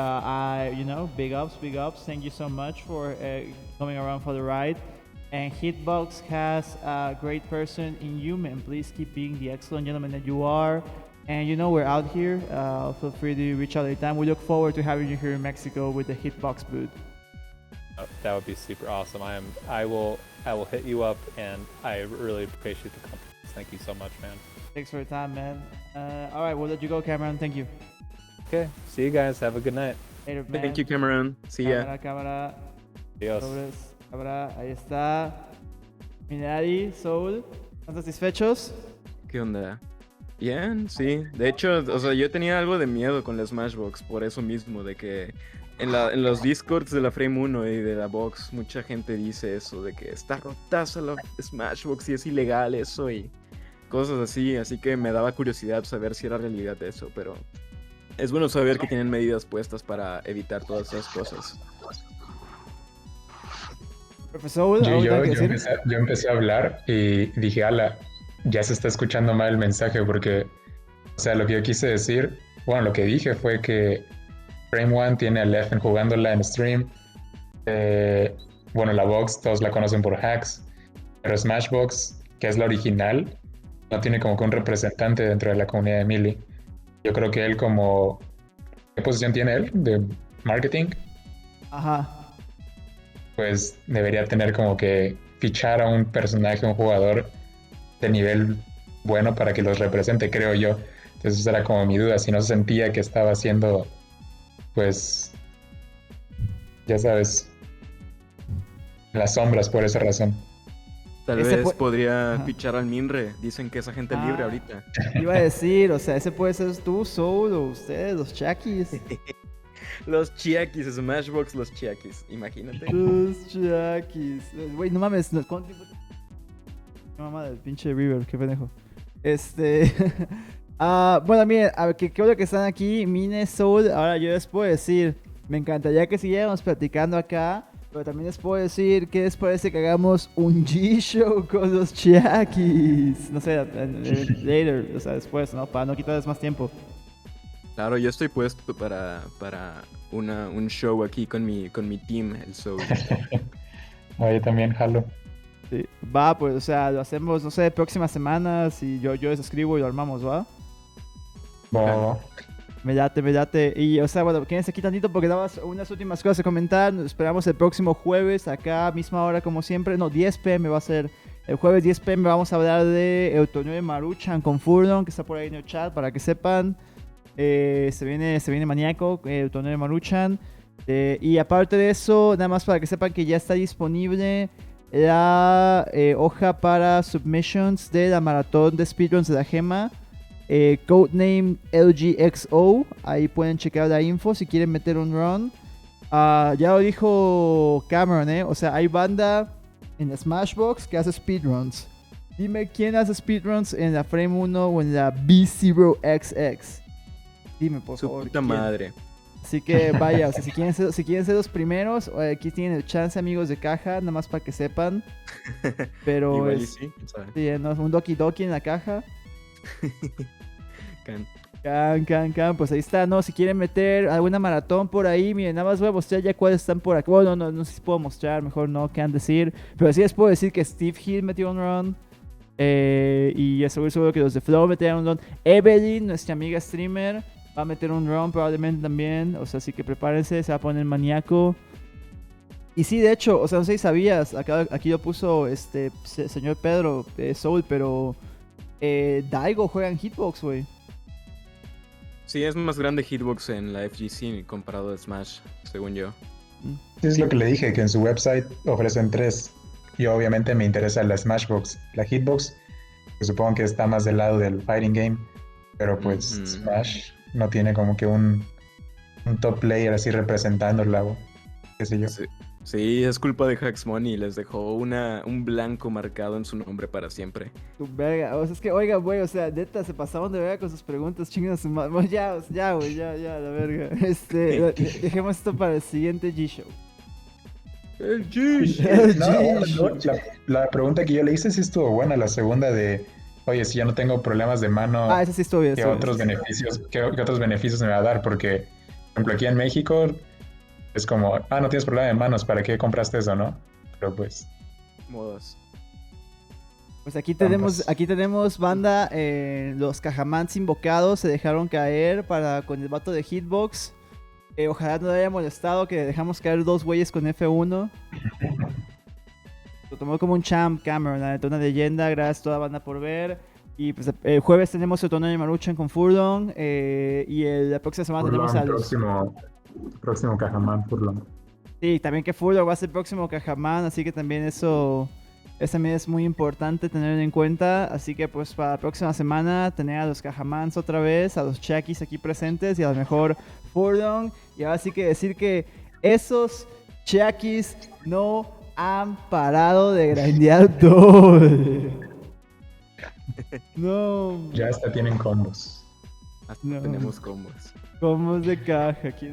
big ups. Thank you so much for coming around for the ride. And Hitbox has a great person in you, man. Please keep being the excellent gentleman that you are. And we're out here. Feel free to reach out anytime. We look forward to having you here in Mexico with the Hitbox booth. Oh, that would be super awesome. I will hit you up, and I really appreciate the compliments. Thank you so much, man. Thanks for your time, man. All right, we'll let you go, Cameron. Thank you. Okay, see you guys. Have a good night. Later, man. Thank you, Cameron. See ya. Cámara. Adiós. Cámara. Ahí está. Minari, Soul. ¿Están satisfechos? ¿Qué onda? Bien, sí. De hecho, o sea, yo tenía algo de miedo con la Smashbox, por eso mismo, de que en los Discords de la Frame 1 y de la Box, mucha gente dice eso, de que está rotaza la Smashbox y es ilegal eso y cosas así que me daba curiosidad saber si era realidad eso, pero es bueno saber que tienen medidas puestas para evitar todas esas cosas. Profesor, yo empecé a hablar y dije, ala, ya se está escuchando mal el mensaje porque, o sea, lo que yo quise decir, bueno, lo que dije fue que Frame 1 tiene a Leffen jugándola en stream. Bueno, la Box todos la conocen por hacks, pero Smashbox, que es la original, no tiene como que un representante dentro de la comunidad de Melee. Yo creo que él como... ¿Qué posición tiene él? ¿De marketing? Ajá. Pues debería tener como que fichar a un personaje, un jugador de nivel bueno para que los represente, creo yo. Entonces esa era como mi duda, si no se sentía que estaba haciendo, pues, ya sabes, las sombras por esa razón. Tal vez podría fichar al Minre. Dicen que es agente libre ahorita. Iba a decir, o sea, ese puede ser tú, Soul, o ustedes, los Chakis. Los Chiakis, Smashbox, los Chiakis, imagínate. Los Chakis. Güey, no mames, ¿cuánto tiempo? Mamá del pinche River, qué pendejo. Bueno, miren, a ver, qué bueno que están aquí, Mine, Soul. Ahora yo les puedo decir, me encantaría que siguiéramos platicando acá, pero también les puedo decir que les parece que hagamos un G-Show con los Chiakis. No sé, later, o sea, después, ¿no? Para no quitarles más tiempo. Claro, yo estoy puesto para un show aquí con mi team, el Soul. Yo también jalo. Sí. Va, pues, o sea, lo hacemos, no sé, próximas semanas y yo les escribo y lo armamos, ¿va? Va. Me late. Y, o sea, bueno, quédense aquí tantito porque daba unas últimas cosas a comentar. Nos esperamos el próximo jueves, acá, misma hora como siempre. No, 10 p.m. va a ser. El jueves 10 p.m. vamos a hablar de el torneo de Maruchan con Furdon, que está por ahí en el chat, para que sepan. Se viene maníaco el torneo de Maruchan. Y aparte de eso, nada más para que sepan que ya está disponible la hoja para submissions de la maratón de speedruns de la gema. Codename LGXO. Ahí pueden checar la info si quieren meter un run. Ya lo dijo Cameron, o sea, hay banda en Smashbox que hace speedruns. Dime quién hace speedruns en la Frame 1 o en la B0XX. Dime, por favor. Su puta madre. Así que vaya, o sea, si quieren ser los primeros, aquí tienen el chance, amigos de caja, nada más para que sepan. Pero igual y sí, sí, no, es un Doki Doki en la caja. Can, pues ahí está, ¿no? Si quieren meter alguna maratón por ahí, miren, nada más voy a mostrar ya cuáles están por aquí. Bueno, no sé si puedo mostrar, mejor no, qué han decir. Pero sí les puedo decir que Steve Hill metió un run. Y seguro que los de Flow metieron un run. Evelyn, nuestra amiga streamer, va a meter un run probablemente también. O sea, así que prepárense, se va a poner maníaco. Y sí, de hecho, o sea, no sé si sabías, aquí lo puso señor Pedro Soul, pero Daigo juega en Hitbox, güey. Sí, es más grande Hitbox en la FGC comparado a Smash, según yo. Es lo que le dije, que en su website ofrecen 3. Y obviamente me interesa la Smashbox. La Hitbox, que supongo que está más del lado del fighting game, pero pues Smash no tiene como que un top player así representándola, qué sé yo. Sí, es culpa de Hacks Money. Les dejó un blanco marcado en su nombre para siempre. Tu verga. O sea, es que, oiga, güey, o sea, neta, se pasaban de verga con sus preguntas, chingan a su madre. Bueno, ya, ya, güey, ya, la verga. Dejemos esto para el siguiente G-Show. El G. El No, G-Show. la pregunta que yo le hice sí estuvo buena, la segunda de, oye, si yo no tengo problemas de mano, Ah, esa sí estuvo bien. ¿qué otros beneficios, qué otros beneficios me va a dar? Porque, por ejemplo, aquí en México es como, no tienes problema de manos, ¿para qué compraste eso, no? Pero pues, Modos. Pues aquí Trampas. tenemos banda, los Cajamans invocados se dejaron caer con el vato de Hitbox. Ojalá no le haya molestado que dejamos caer 2 güeyes con F1. Lo tomó como un champ Cameron, la neta, una leyenda, gracias a toda la banda por ver. Y pues el jueves tenemos Autonomia Maruchan con Furlong. Y la próxima semana tenemos a los... próximo Cajamán Furlong. Sí, también que Furlong va a ser el próximo Cajaman, así que también eso también es muy importante tener en cuenta. Así que pues para la próxima semana tener a los Cajamans otra vez, a los Chakis aquí presentes y a lo mejor Furlong. Y ahora sí que decir que esos Chakis no han parado de grindear doble. No. Ya hasta tienen combos. Hasta No. tenemos combos. Combos de caja aquí.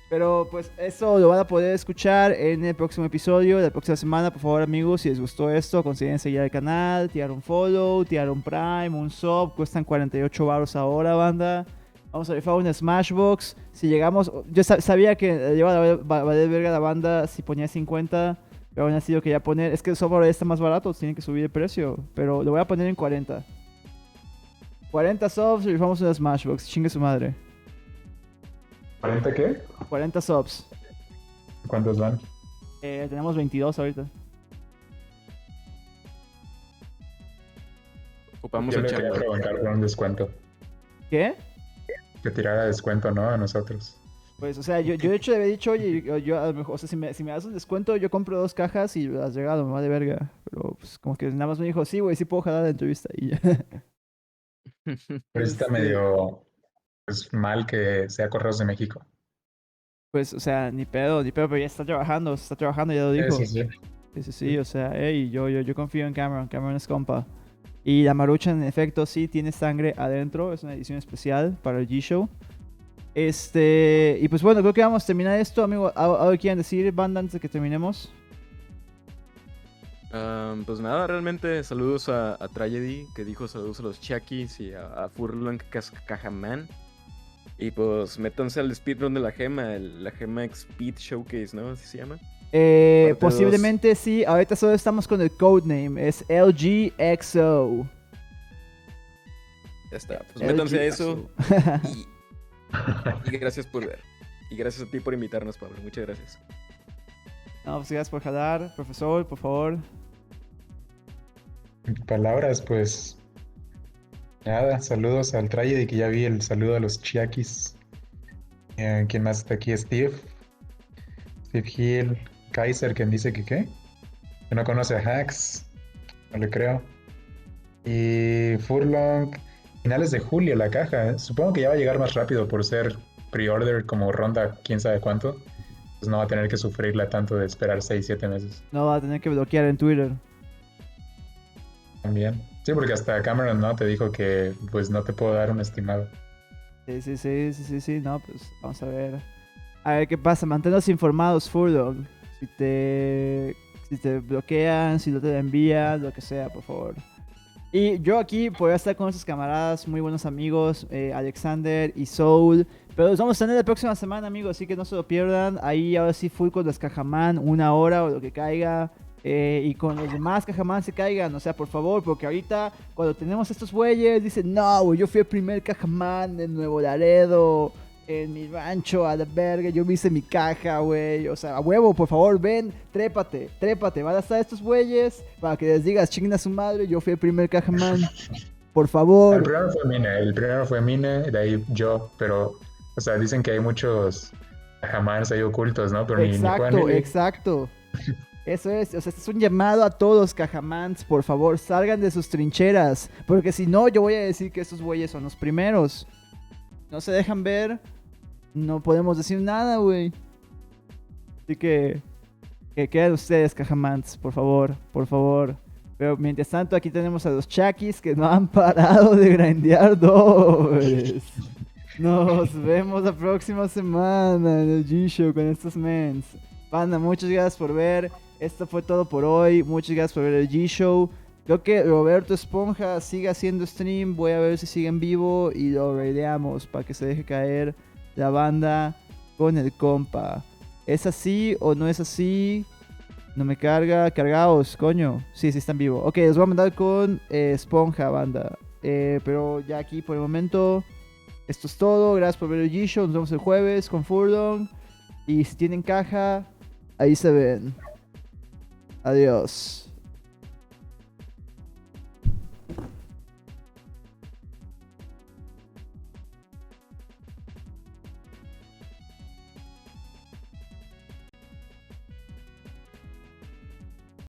Pero pues eso lo van a poder escuchar en el próximo episodio de la próxima semana. Por favor, amigos, si les gustó esto, consideren seguir al canal, tirar un follow, tirar un prime, un sub. Cuestan 48 baros ahora, banda. Vamos a rifar un Smashbox. Si llegamos... Yo sabía que le iba a valer verga la banda si ponía 50. Pero aún así lo quería poner. Es que el software está más barato, tienen que subir el precio. Pero lo voy a poner en 40. 40 subs y rifamos un Smashbox. Chingue su madre. ¿40 qué? 40 subs. ¿Cuántos van? Tenemos 22 ahorita. Ocupamos Yo le 80. quería preguntar por un descuento. ¿Qué? Que tirara descuento, ¿no? A nosotros. Pues, o sea, yo de hecho le había dicho, oye, yo a lo mejor, o sea, si me das un descuento, yo compro 2 cajas y las regalo, me va de verga. Pero, pues, como que nada más me dijo, sí, güey, sí puedo jalar la entrevista y ya. Pero está medio pues, mal que sea Correos de México. Pues, o sea, ni pedo, pero ya está trabajando, ya lo dijo. Sí, sí. Sí, o sea, hey, yo confío en Cameron es compa. Y la Maruchan, en efecto, sí tiene sangre adentro, es una edición especial para el G-Show. Y pues bueno, creo que vamos a terminar esto, amigo. ¿Algo quieren decir, banda, antes de que terminemos? Pues nada, realmente saludos a Tragedy, que dijo saludos a los Chakis y a Furlong Cajaman. Y pues métanse al speedrun de la gema, la gema Speed Showcase, ¿no? ¿Así se llama? Posiblemente sí, ahorita solo estamos con el codename, es LGXO. Ya está, pues métanse a eso. Y gracias por ver. Y gracias a ti por invitarnos, Pablo. Muchas gracias. No, pues gracias por jalar, profesor, por favor. Palabras, pues. Nada, saludos al Tragedy, que ya vi el saludo a los Chiakis. ¿Quién más está aquí? Steve Hill, Kaiser, quien dice que qué. Que no conoce a Hacks. No le creo. Y Furlong, finales de julio la caja. Supongo que ya va a llegar más rápido por ser pre-order como ronda quién sabe cuánto. Pues no va a tener que sufrirla tanto de esperar 6-7 meses. No va a tener que bloquear en Twitter. También. Sí, porque hasta Cameron, ¿no? Te dijo que pues no te puedo dar un estimado. Sí, no, pues vamos a ver. A ver qué pasa, manténnos informados, Furlong. Si te bloquean, si no te envían, lo que sea, por favor. Y yo aquí voy a estar con nuestros camaradas, muy buenos amigos, Alexander y Soul. Pero los vamos a tener la próxima semana, amigos, así que no se lo pierdan. Ahí ahora sí full con las Cajaman, 1 hora o lo que caiga. Y con los demás Cajaman se caigan, o sea, por favor, porque ahorita cuando tenemos estos güeyes dicen, no, güey, yo fui el primer Cajaman en Nuevo Laredo, en mi rancho, a la verga, yo me hice mi caja, güey, o sea, a huevo, por favor, ven, trépate, van a estar estos güeyes para que les digas, chinguen a su madre, yo fui el primer Cajaman, por favor. El primero fue Mine, de ahí yo, pero, o sea, dicen que hay muchos Cajamans ahí ocultos, ¿no? Pero Exacto. Eso es, o sea, este es un llamado a todos, Cajamans, por favor, salgan de sus trincheras, porque si no, yo voy a decir que estos güeyes son los primeros. No se dejan ver, no podemos decir nada, güey. Así que, Que quedan ustedes, Cajamans, por favor, por favor. Pero mientras tanto, aquí tenemos a los Chakis que no han parado de grindear dobles. Nos vemos la próxima semana en el G-Show con estos mens. Panda, muchas gracias por ver. Esto fue todo por hoy. Muchas gracias por ver el G-Show. Creo que Roberto Esponja sigue haciendo stream. Voy a ver si sigue en vivo y lo raideamos para que se deje caer la banda con el compa. ¿Es así o no es así? No me carga. Cargaos, coño. Sí, sí está en vivo. Ok, los voy a mandar con Esponja, banda. Pero ya aquí por el momento, esto es todo. Gracias por ver el G-Show. Nos vemos el jueves con Furlong. Y si tienen caja, ahí se ven. Adiós.